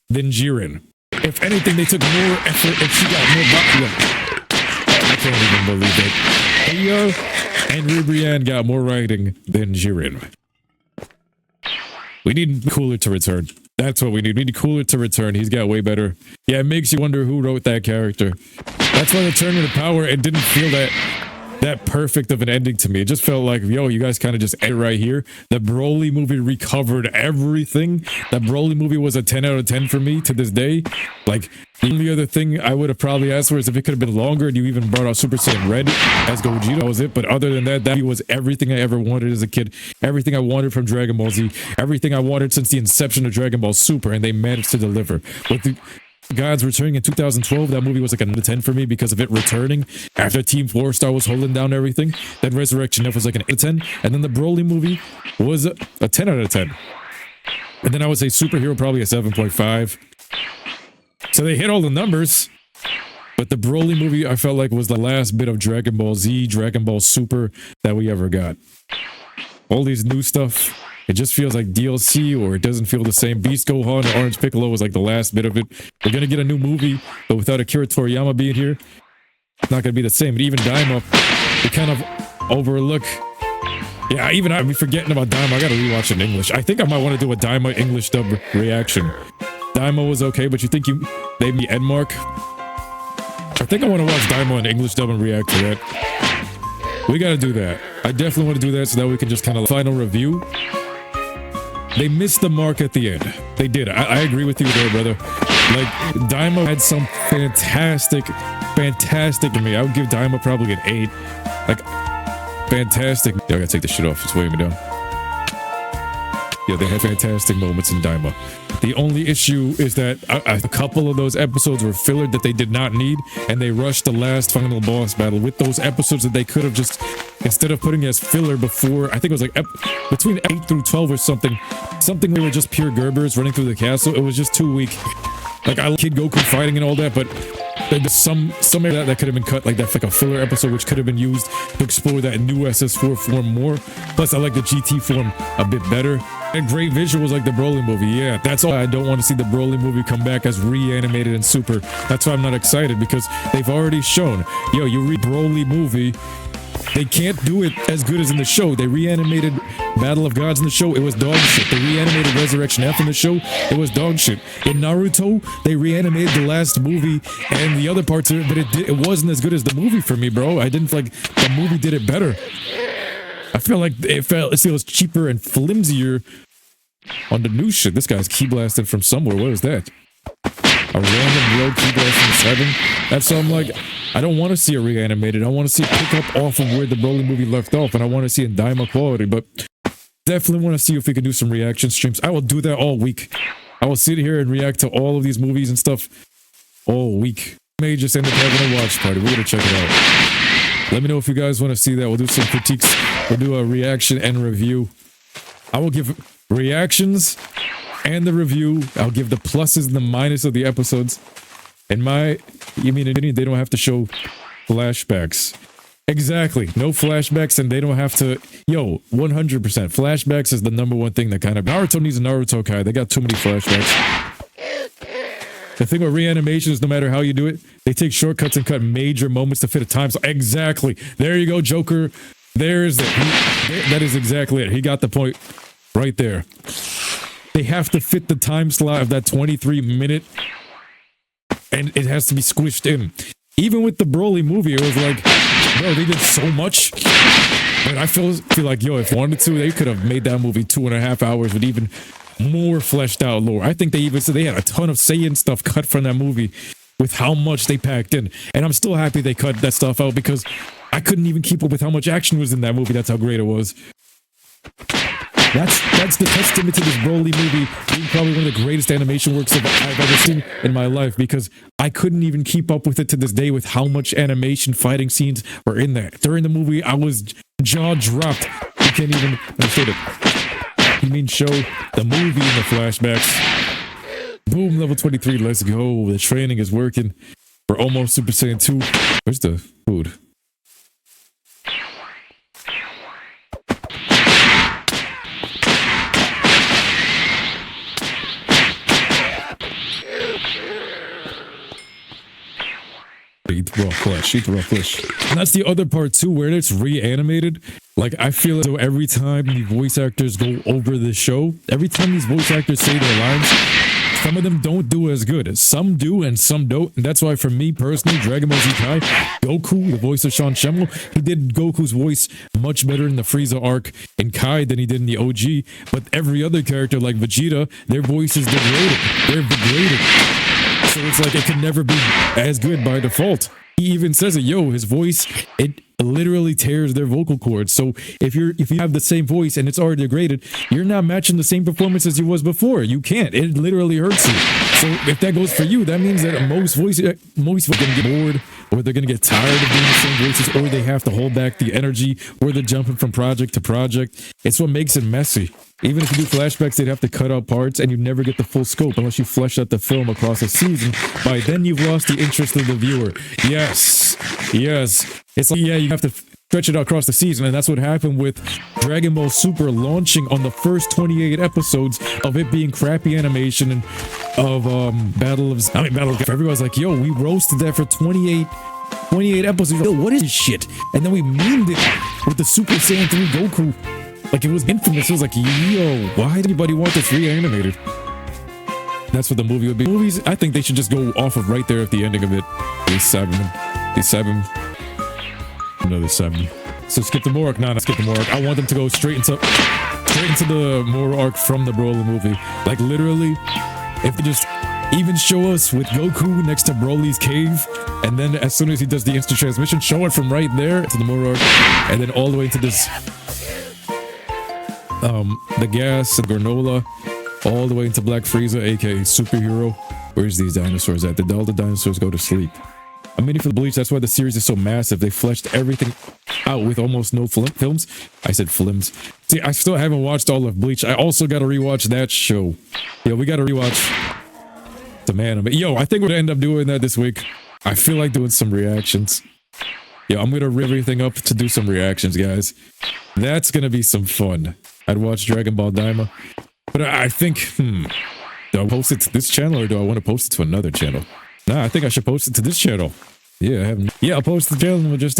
than Jiren? If anything, they took more effort and she got more butt. I can't even believe it. Aya and Ribrianne got more writing than Jiren. We need Cooler to return. That's what we need. We need Cooler to return. He's got way better. Yeah, it makes you wonder who wrote that character. That's why the Tournament of Power, it didn't feel that perfect of an ending to me. It just felt like, yo, you guys kind of just ended right here. The Broly movie recovered everything. The Broly movie was a 10 out of 10 for me to this day. Like, the only other thing I would have probably asked for is if it could have been longer and you even brought out Super Saiyan Red as Gogeta. That was it. But other than that, that was everything I ever wanted as a kid. Everything I wanted from Dragon Ball Z. Everything I wanted since the inception of Dragon Ball Super. And they managed to deliver. With the Gods returning in 2012, that movie was like a 10 for me because of it returning after Team 4 Star was holding down everything. Then Resurrection F was like an 8/10, and then the Broly movie was a 10 out of 10. And then I would say Superhero probably a 7.5. So they hit all the numbers, but the Broly movie I felt like was the last bit of Dragon Ball Z, Dragon Ball Super that we ever got. All these new stuff, it just feels like DLC, or it doesn't feel the same. Beast Gohan and Orange Piccolo was like the last bit of it. We're gonna get a new movie, but without Akira Toriyama being here, it's not gonna be the same. And even Daima, we kind of overlook. Yeah, I'm forgetting about Daima. I gotta rewatch it in English. I think I might want to do a Daima English dub reaction. Daima was okay, but you think they me Edmark? I think I want to watch Daima in English dub and react to that. We gotta do that. I definitely want to do that so that we can just kind of final review. They missed the mark at the end. They did. I agree with you there, brother. Like, Daima had some fantastic to me. I would give Daima probably an 8. Like, fantastic. Yo, I gotta take this shit off. It's weighing me down. Yeah, they had fantastic moments in Daima. The only issue is that a couple of those episodes were filler that they did not need, and they rushed the last final boss battle with those episodes that they could have just, instead of putting as filler before, I think it was like between 8 through 12 or something where were just pure Gerbers running through the castle. It was just too weak. Like, I like Kid Goku fighting and all that, but there's some area that could have been cut, like that, like a filler episode, which could have been used to explore that new SS4 form more. Plus, I like the GT form a bit better. And great visuals like the Broly movie. Yeah, that's all. I don't want to see the Broly movie come back as reanimated and super. That's why I'm not excited, because they've already shown, yo, you read Broly movie, they can't do it as good as in the show. They reanimated Battle of Gods in the show, it was dog shit. They reanimated Resurrection F in the show, it was dog shit. In Naruto, they reanimated the last movie and the other parts of it, but it wasn't as good as the movie for me, bro. I didn't feel like the movie did it better. I feel like it feels cheaper and flimsier on the new shit. This guy's key blasting from somewhere. What is that? A random rogue key blast from 7? That's so I'm like, I don't want to see it reanimated. I want to see it pick up off of where the Broly movie left off, and I want to see it in Daima quality, but definitely want to see if we can do some reaction streams. I will do that all week. I will sit here and react to all of these movies and stuff all week. May just end up having a watch party. We're gonna check it out. Let me know if you guys want to see that. We'll do some critiques. We'll do a reaction and review. I will give reactions and the review. I'll give the pluses and the minuses of the episodes. In my opinion, they don't have to show flashbacks. Exactly. No flashbacks, and they don't have to. Yo, 100%. Flashbacks is the #1 thing that kind of. Naruto needs a Naruto Kai. They got too many flashbacks. The thing with reanimation is no matter how you do it, they take shortcuts and cut major moments to fit a time. So exactly. There you go, Joker. There's it. That is exactly it. He got the point right there. They have to fit the time slot of that 23-minute, and it has to be squished in. Even with the Broly movie, it was like, bro, they did so much. And I feel like, yo, if wanted to, they could have made that movie 2.5 hours with even more fleshed out lore. I think they even said they had a ton of Saiyan stuff cut from that movie with how much they packed in. And I'm still happy they cut that stuff out, because I couldn't even keep up with how much action was in that movie. That's how great it was. That's the testament to this Broly movie being probably one of the greatest animation works I've ever seen in my life, because I couldn't even keep up with it to this day with how much animation fighting scenes were in there. During the movie, I was jaw dropped. You can't even understand it. You mean show the movie in the flashbacks. Boom, level 23, let's go. The training is working. We're almost Super Saiyan 2. Where's the food? Eat raw flesh, eat raw flesh. And that's the other part too, where it's reanimated. Like, I feel as though every time the voice actors go over the show, every time these voice actors say their lines, some of them don't do as good. Some do and some don't. And that's why for me personally, Dragon Ball Z Kai, Goku, the voice of Sean Shenron, he did Goku's voice much better in the Frieza arc in Kai than he did in the OG. But every other character like Vegeta, their voice is degraded. They're degraded. So it's like it can never be as good by default. He even says it, yo, his voice, it literally tears their vocal cords. So if you have the same voice and it's already degraded, you're not matching the same performance as you was before. You can't. It literally hurts you. So if that goes for you, that means that most voices are gonna get bored, or they're gonna get tired of doing the same voices, or they have to hold back the energy, or they're jumping from project to project. It's what makes it messy. Even if you do flashbacks, they'd have to cut out parts, and you never get the full scope unless you flesh out the film across a season. By then, you've lost the interest of the viewer. Yes. It's like, yeah, you have to stretch it out across the season, and that's what happened with Dragon Ball Super launching on the first 28 episodes of it being crappy animation and of Battle of everyone's like, yo, we roasted that for 28 episodes. Yo, what is this shit? And then we memed it with the Super Saiyan 3 Goku. Like, it was infamous. It was like, yo, why did anybody want this reanimated? That's what the movie would be. Movies, I think they should just go off of right there at the ending of it. Day 7. Another 7. So skip the Moro arc. Nah, not skip the Moro arc. I want them to go straight into the Moro arc from the Broly movie. Like, literally, if they just even show us with Goku next to Broly's cave, and then as soon as he does the instant transmission, show it from right there to the Moro arc, and then all the way to this. the gas and granola all the way into Black Frieza, aka Superhero. Where's these dinosaurs at? Did all the dinosaurs go to sleep? I'm meaning for the Bleach. That's why the series is so massive. They fleshed everything out with almost no films. I said films. See, I still haven't watched all of Bleach. I also got to rewatch that show. Yeah, we got to rewatch some anime. Yo, I think we're gonna end up doing that this week. I feel like doing some reactions. Yeah, I'm gonna rip everything up to do some reactions, guys. That's gonna be some fun. I'd watch Dragon Ball Daima, but I think, do I post it to this channel or do I want to post it to another channel? Nah, I think I should post it to this channel. Yeah, I haven't. Yeah, I'll post the channel and we'll just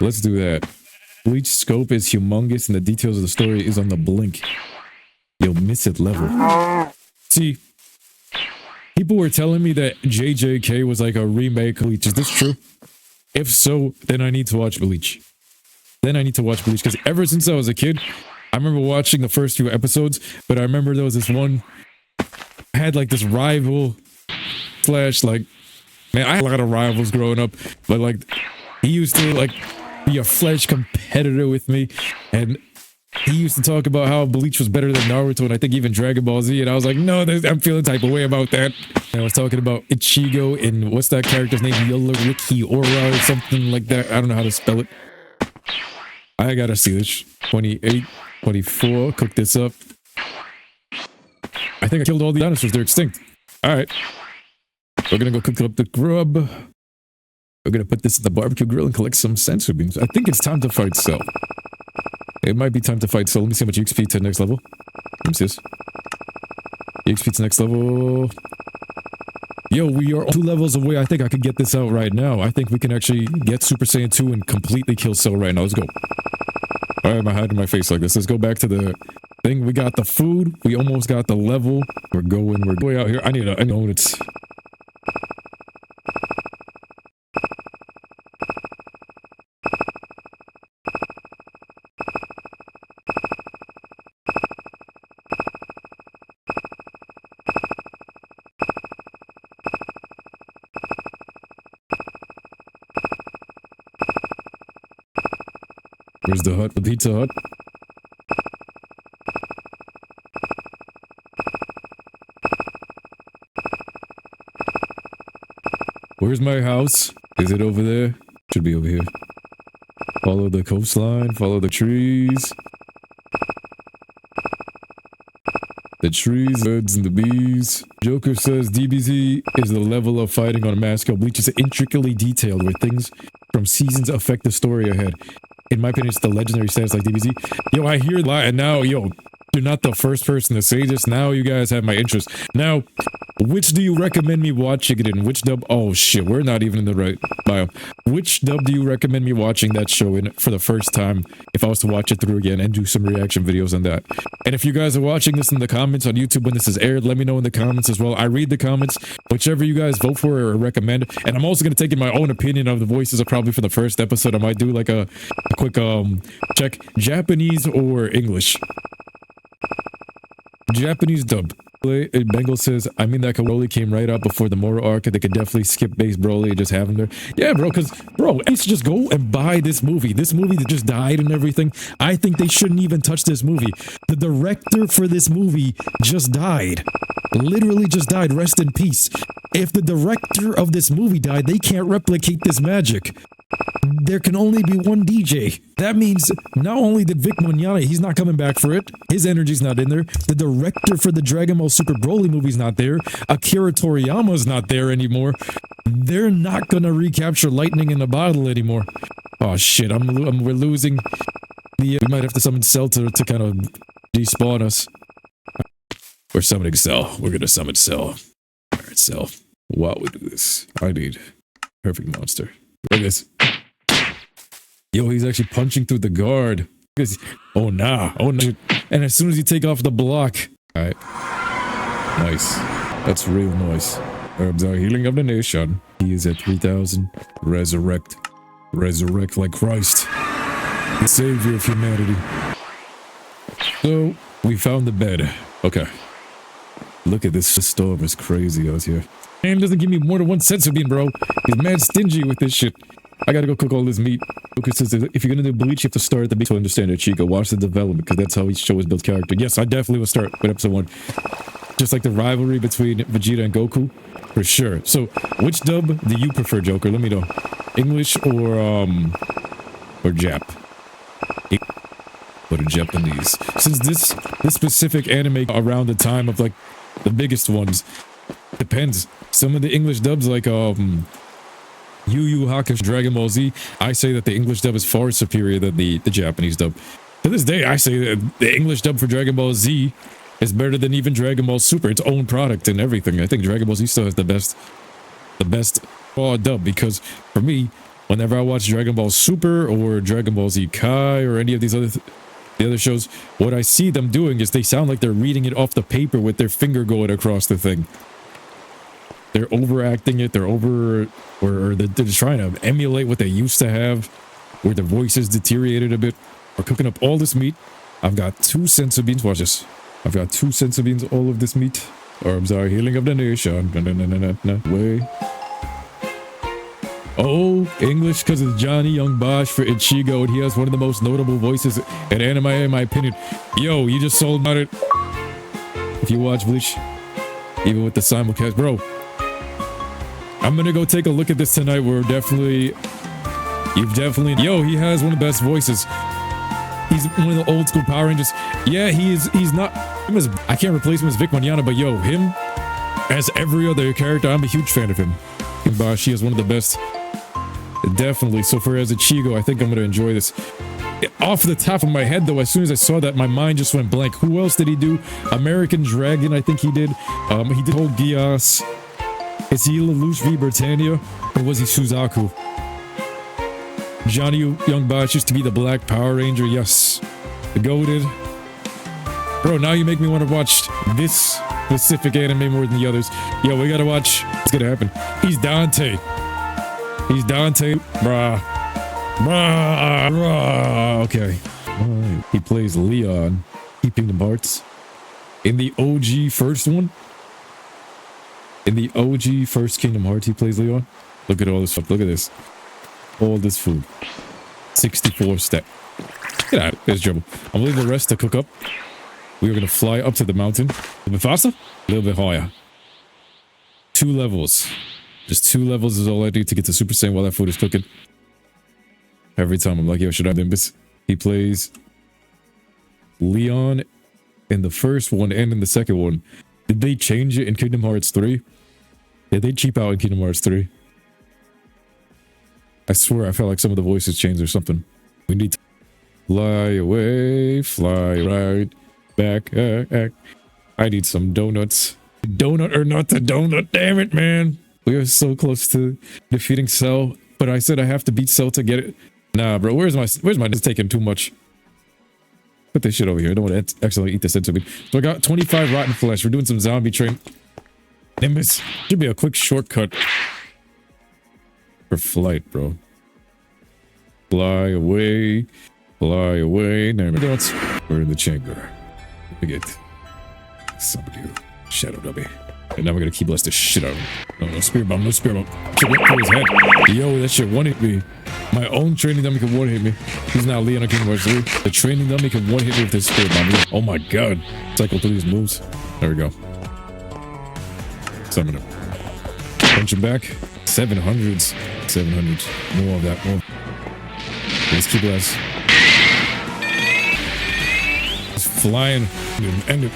let's do that. Bleach scope is humongous and the details of the story is on the blink. You'll miss it level. See, people were telling me that JJK was like a remake of Bleach. Is this true? If so, then I need to watch Bleach. Because ever since I was a kid, I remember watching the first few episodes, but I remember there was this one, I had like this rival slash like, man, I had a lot of rivals growing up, but like, he used to like be a fledged competitor with me, and he used to talk about how Bleach was better than Naruto, and I think even Dragon Ball Z, and I was like, no, I'm feeling type of way about that. And I was talking about Ichigo and what's that character's name? Yoloriki Ora or something like that. I don't know how to spell it. I gotta see this. 28, 24, cook this up. I think I killed all the dinosaurs, they're extinct. Alright. We're gonna go cook up the grub. We're gonna put this in the barbecue grill and collect some sensu beans. I think it's time to fight Cell. It might be time to fight Cell. Let me see how much XP to the next level. Let me see this. XP to next level. Yo, we are 2 levels away. I think I could get this out right now. I think we can actually get Super Saiyan 2 and completely kill Cell right now. Let's go. Alright, I'm hiding my face like this. Let's go back to the thing. We got the food. We almost got the level. We're way out here. I know it's... Where's the hut? The Pizza Hut? Where's my house? Is it over there? Should be over here. Follow the coastline, follow the trees. The trees, birds, and the bees. Joker says DBZ is the level of fighting on a mass scale. Bleach is intricately detailed where things from seasons affect the story ahead. In my opinion, it's the legendary status like DBZ. Yo, I hear a lot, and now, yo, you're not the first person to say this. Now you guys have my interest. Now, which do you recommend me watching it in? Which dub? Oh shit, we're not even in the right bio. Which dub do you recommend me watching that show in for the first time if I was to watch it through again and do some reaction videos on that? And if you guys are watching this in the comments on YouTube when this is aired, let me know in the comments as well. I read the comments, whichever you guys vote for or recommend. And I'm also going to take in my own opinion of the voices. Probably for the first episode, I might do like a quick check. Japanese or English? Japanese dub. Bengal says, I mean, that Broly came right out before the Moro arc, and they could definitely skip base Broly and just have him there. Yeah, bro, because, bro, I used to just go and buy this movie. This movie that just died and everything. I think they shouldn't even touch this movie. The director for this movie just died. Literally just died. Rest in peace. If the director of this movie died, they can't replicate this magic. There can only be one DJ. That means not only did Vic Mignogna, he's not coming back for it. His energy's not in there. The director for the Dragon Ball Super Broly movie's not there. Akira Toriyama's not there anymore. They're not gonna recapture lightning in a bottle anymore. Oh shit, we're losing. We might have to summon Cell to kind of despawn us. We're summoning Cell. We're gonna summon Cell. Alright, Cell. While we do this, I need perfect monster. Look at this. Yo, he's actually punching through the guard. Oh, nah. Oh, no. And as soon as you take off the block. Alright. Nice. That's real nice. Herbs are healing of the nation. He is at 3,000. Resurrect. Resurrect like Christ. The savior of humanity. So, we found the bed. Okay. Look at this. This storm is crazy out here. Man doesn't give me more than one sensu bean, bro. He's mad stingy with this shit. I gotta go cook all this meat. Goku says that if you're gonna do Bleach, you have to start at the beginning to understand it, Chico. Watch the development, because that's how each show is built character. Yes, I definitely will start with episode 1. Just like the rivalry between Vegeta and Goku, for sure. So, which dub do you prefer, Joker? Let me know. English or Jap? Or Japanese? Since this specific anime around the time of like the biggest ones, depends. Some of the English dubs like Yu Yu Hakusho, Dragon Ball Z, I say that the English dub is far superior than the Japanese dub. To this day, I say that the English dub for Dragon Ball Z is better than even Dragon Ball Super, its own product and everything. I think Dragon Ball Z still has the best raw dub, because for me, whenever I watch Dragon Ball Super or Dragon Ball Z Kai or any of these the other shows, what I see them doing is they sound like they're reading it off the paper with their finger going across the thing. They're overacting it, or they're just trying to emulate what they used to have, where their voices deteriorated a bit. We're cooking up all this meat. I've got 2 senzu beans. Watch this. I've got 2 senzu beans, all of this meat. Arms are healing of the nation. Way. Oh, English, because it's Johnny Young Bosch for Ichigo, and he has one of the most notable voices in anime, in my opinion. Yo, you just sold about it. If you watch Bleach, even with the simulcast, bro. I'm gonna go take a look at this tonight. Yo, he has one of the best voices. He's one of the old school Power Rangers. Yeah, he's not, I can't replace him as Vic Mignogna, but yo, him as every other character, I'm a huge fan of him. Bosch, he is one of the best. Definitely. So for as Ichigo, I think I'm gonna enjoy this. Off the top of my head though, as soon as I saw that, my mind just went blank. Who else did he do? American Dragon, I think he did. He did Whole Gias. Is he Lelouch v Britannia? Or was he Suzaku? Johnny Young Bosch used to be the Black Power Ranger, yes. The goated. Bro, now you make me want to watch this specific anime more than the others. Yo, we gotta watch. What's gonna happen? He's Dante. Bruh. Okay. Right. He plays Leon, Kingdom Hearts. In the OG first one? In the OG first Kingdom Hearts, he plays Leon. Look at all this stuff. Look at this. All this food. 64 stack. Get out. There's trouble. I'm leaving the rest to cook up. We are going to fly up to the mountain. A little bit faster. A little bit higher. 2 levels. Just 2 levels is all I do to get to Super Saiyan while that food is cooking. Every time I'm like, yo, should I do this? He plays Leon in the first one and in the second one. Did they change it in Kingdom Hearts 3? Did they cheap out in Kingdom Hearts 3? I swear I felt like some of the voices changed or something. We need to fly away, fly right back. I need some donuts. Donut or not the donut, damn it, man. We are so close to defeating Cell, but I said I have to beat Cell to get it. Nah, bro, where's my, it's taking too much. Put this shit over here. I don't want to accidentally eat this into me. So I got 25 rotten flesh. We're doing some zombie train. Nimbus. Should be a quick shortcut for flight, bro. Fly away. Fly away. We're in the chamber. We get somebody who shadow dummy. And now we're gonna key blast the shit out of him. No spear bomb, no spear bomb. Shit went through his head. Yo, that shit one-hit me. My own training dummy can one-hit me. He's now Leon on Kingdom Hearts 3. The training dummy can one-hit me with his spear bomb. Oh my god. Cycle through these moves. There we go. Summon him. Punch him back. 700s. 700s. More of that. More. Let's keep blast. It's flying. End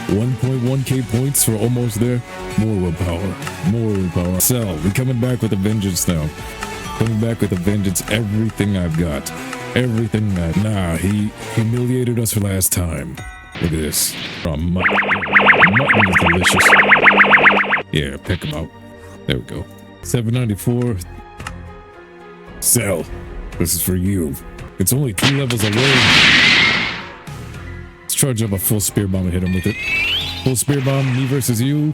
1.1k points for almost there. More willpower. More willpower. Cell, we coming back with a vengeance now. Coming back with a vengeance. Everything I've got. Everything that. Nah, he humiliated us last time. Look at this. Oh, mutton. Mutton is delicious. Yeah, pick him out. There we go. 794. Cell, this is for you. It's only 2 levels away. Let's charge up a full spear bomb and hit him with it. Full spear bomb, me versus you.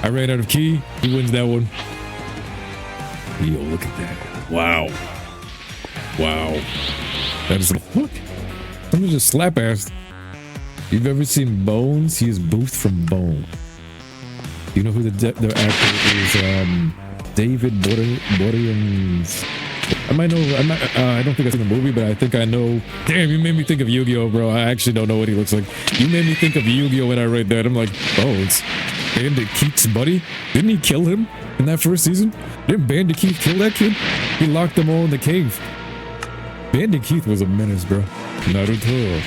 I ran out of ki. He wins that one. Yo, look at that. Wow. Wow. That is a look. Someone just slap ass. You've ever seen Bones? He is Booth from Bone. You know who the actor is? David Williams. I might know. I don't think I've seen the movie, but I think I know. Damn, you made me think of Yu-Gi-Oh, bro. I actually don't know what he looks like. You made me think of Yu-Gi-Oh when I read that. I'm like, oh, it's Bandit Keith's buddy. Didn't he kill him in that first season? Didn't Bandit Keith kill that kid? He locked them all in the cave. Bandit Keith was a menace, bro. Naruto.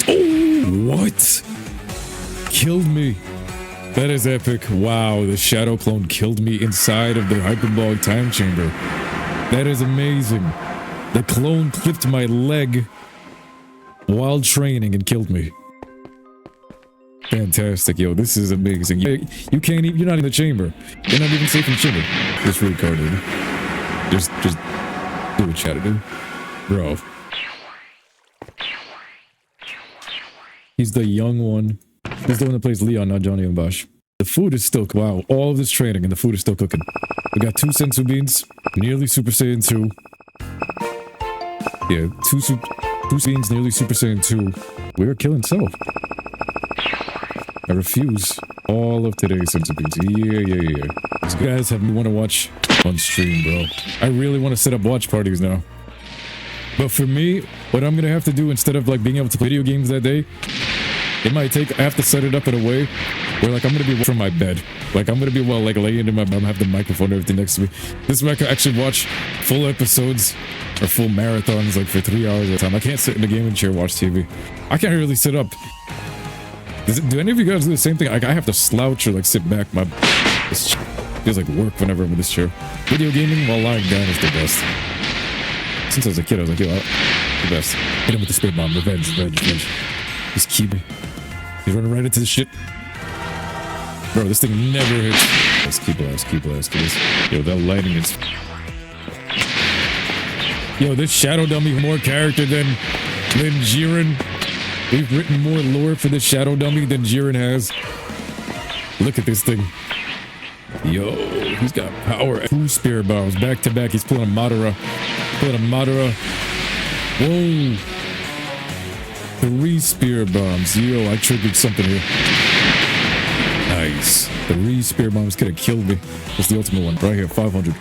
Oh, what? Killed me. That is epic. Wow, the shadow clone killed me inside of the hyperbolic time chamber. That is amazing. The clone clipped my leg while training and killed me. Fantastic, yo. This is amazing. You can't even, you're not in the chamber. You're not even safe in the chamber. Just record, dude. Just do what you gotta do. Bro. He's the young one. He's the one that plays Leon, not Johnny and Bosch. The food is still, wow, all of this training and the food is still cooking. We got 2 sensu beans, nearly Super Saiyan 2. Yeah, 2 beans, nearly Super Saiyan 2. We're killing self. I refuse all of today's sensu beans. Yeah. These guys have me want to watch on stream, bro. I really want to set up watch parties now. But for me, what I'm going to have to do instead of like being able to play video games that day, it might take, I have to set it up in a way where like I'm going to be from my bed. Like I'm going to be like laying in my bed, have the microphone and everything next to me. This way I can actually watch full episodes or full marathons like for 3 hours at a time. I can't sit in the gaming chair and watch TV. I can't really sit up. Do any of you guys do the same thing? Like I have to slouch or like sit back. This feels like work whenever I'm in this chair. Video gaming while lying down is the best. Since I was a kid, I was like, yo, the best. Hit him with the spit bomb. Revenge. Just keep me. He's running right into the shit. Bro, this thing never hits. Let's keep blast. Yo, that lighting is... Yo, this Shadow Dummy more character than Jiren. We've written more lore for this Shadow Dummy than Jiren has. Look at this thing. Yo, he's got power. 2 spear bombs back to back. He's pulling a Madara. Whoa. 3 spear bombs. Yo, I triggered something here. Nice. 3 spear bombs could have killed me. That's the ultimate one. Right here. 500.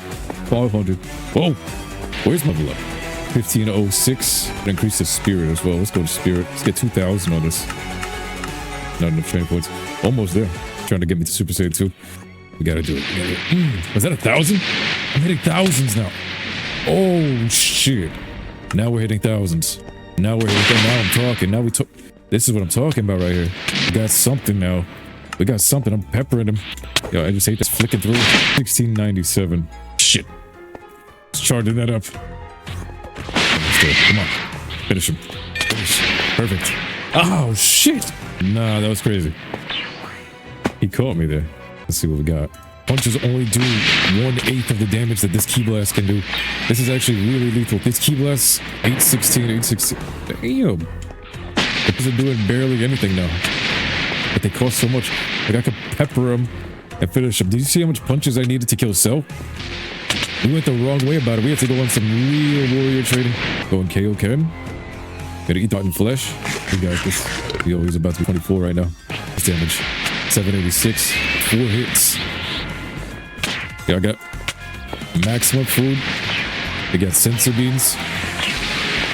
Whoa. Where's my level? 1506. Increase the spirit as well. Let's go to spirit. Let's get 2,000 on this. Not enough training points. Almost there. Trying to get me to Super Saiyan 2. We gotta do it. Was that 1,000? I'm hitting thousands now. Oh, shit. Now we're hitting thousands. Now I'm talking. Now we talk. This is what I'm talking about right here. We got something now. I'm peppering him. Yo, I just hate this flicking through. 1697. Shit. Let's charging that up. Come on. Finish him. Perfect. Oh, shit. Nah, that was crazy. He caught me there. Let's see what we got. Punches only do 1/8 of the damage that this Ki Blast can do. This is actually really lethal. This Ki Blast, 816. Damn. This is doing barely anything now. But they cost so much. Like I could pepper him and finish him. Did you see how much punches I needed to kill Cell? We went the wrong way about it. We had to go on some real warrior trading. Going KO Ken. Gotta eat that in flesh. We got this. Yo, he's about to be 24 right now. His damage. 786. 4 hits. Yeah, I got maximum food. I got sensu beans.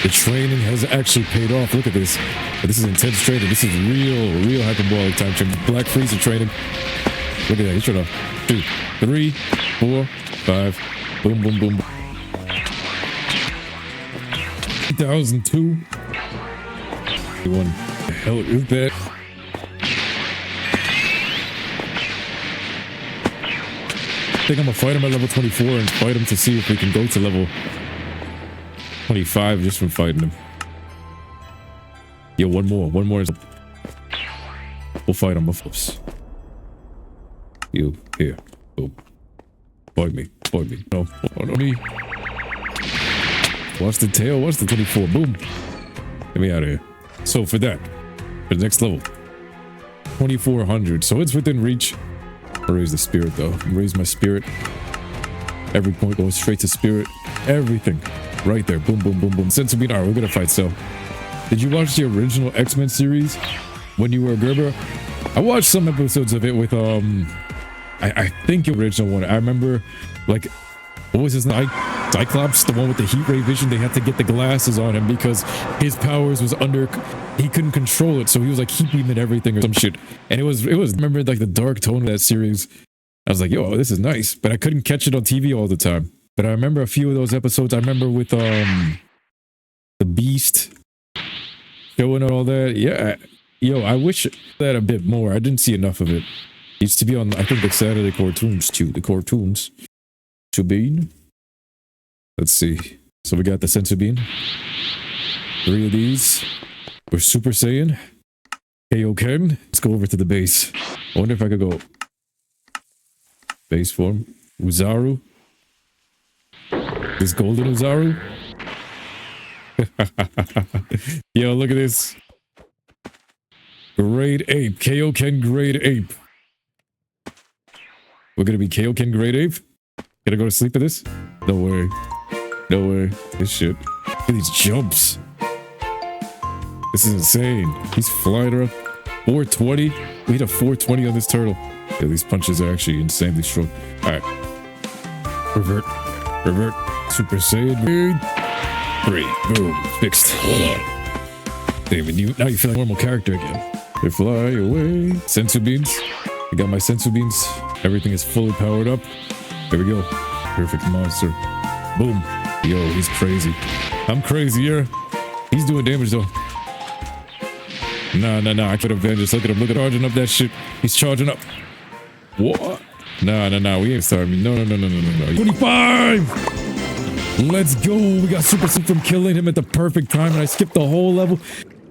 The training has actually paid off. Look at this. This is intense training. This is real hyperbolic time training. Black freezer training. Look at that. He's trying to 2, 3, 4, 5. Boom. 2002. What the hell is that? I think I'm gonna fight him at level 24 and fight him to see if we can go to level 25 just from fighting him. Yo, one more is... We'll fight him. Oops. You, here. Boom. Fight me. No, me. Watch the tail, watch the 24. Boom. Get me out of here. So for the next level. 2400. So it's within reach. I'll raise the spirit though. Raise my spirit. Every point goes straight to spirit. Everything. Right there. Boom. Sensu bean. Alright, we're gonna fight Cell. Did you watch the original X-Men series when you were a Gerber? I watched some episodes of it with I think the original one. I remember, like, what was his name? Cyclops, the one with the heat ray vision. They had to get the glasses on him because his powers was under. He couldn't control it, so he was like heat beaming everything or some shit. And it was. Remember, like the dark tone of that series. I was like, yo, this is nice, but I couldn't catch it on TV all the time. But I remember a few of those episodes. I remember with the Beast showing all that. Yeah, yo, I wish that a bit more. I didn't see enough of it. It used to be on, I think, the Saturday cartoons too. The cartoons. Bean. Let's see. So we got the Sensu Bean. 3 of these. We're Super Saiyan. Kaioken. Let's go over to the base. I wonder if I could go base form. Uzaru. This golden Uzaru. Yo, look at this. Grade Ape. Kaioken Grade Ape. We're gonna be Kaioken Grade Ape? Gonna go to sleep with this? No way. No way. This shit. Look at these jumps. This is insane. He's flying around. 420. We hit a 420 on this turtle. Yeah, these punches are actually insanely strong. Alright. Revert. Revert. Super Saiyan. 3. Boom. Fixed. Damn, now you feel like a normal character again. They fly away. Sensu beams. I got my sensu beams. Everything is fully powered up. There we go. Perfect monster. Boom. Yo, he's crazy. I'm crazier. He's doing damage though. Nah. I could avenge this. Look at him. Look at charging up that shit. He's charging up. What? Nah. We ain't starting. No. 25! Let's go. We got Super Saiyan from killing him at the perfect time. And I skipped the whole level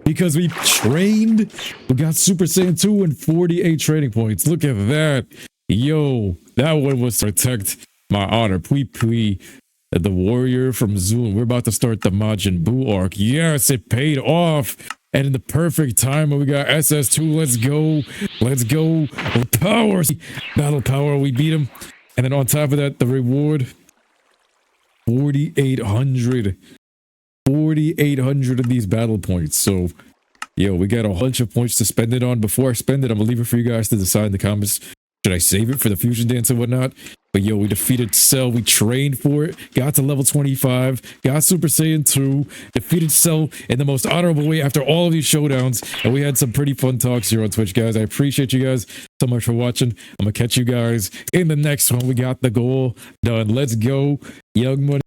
because we trained. We got Super Saiyan 2 and 48 training points. Look at that. Yo, that one was protect my honor. Pui, the warrior from Zoom. We're about to start the Majin Buu arc. Yes, it paid off. And in the perfect time, we got SS2. Let's go. Let's go. Power. Battle power. We beat him. And then on top of that, the reward. 4,800. 4,800 of these battle points. So, yo, we got a bunch of points to spend it on. Before I spend it, I'm going to leave it for you guys to decide in the comments. Should I save it for the fusion dance and whatnot? But yo, we defeated Cell. We trained for it. Got to level 25. Got Super Saiyan 2. Defeated Cell in the most honorable way after all of these showdowns. And we had some pretty fun talks here on Twitch, guys. I appreciate you guys so much for watching. I'm going to catch you guys in the next one. We got the goal done. Let's go. Young Money.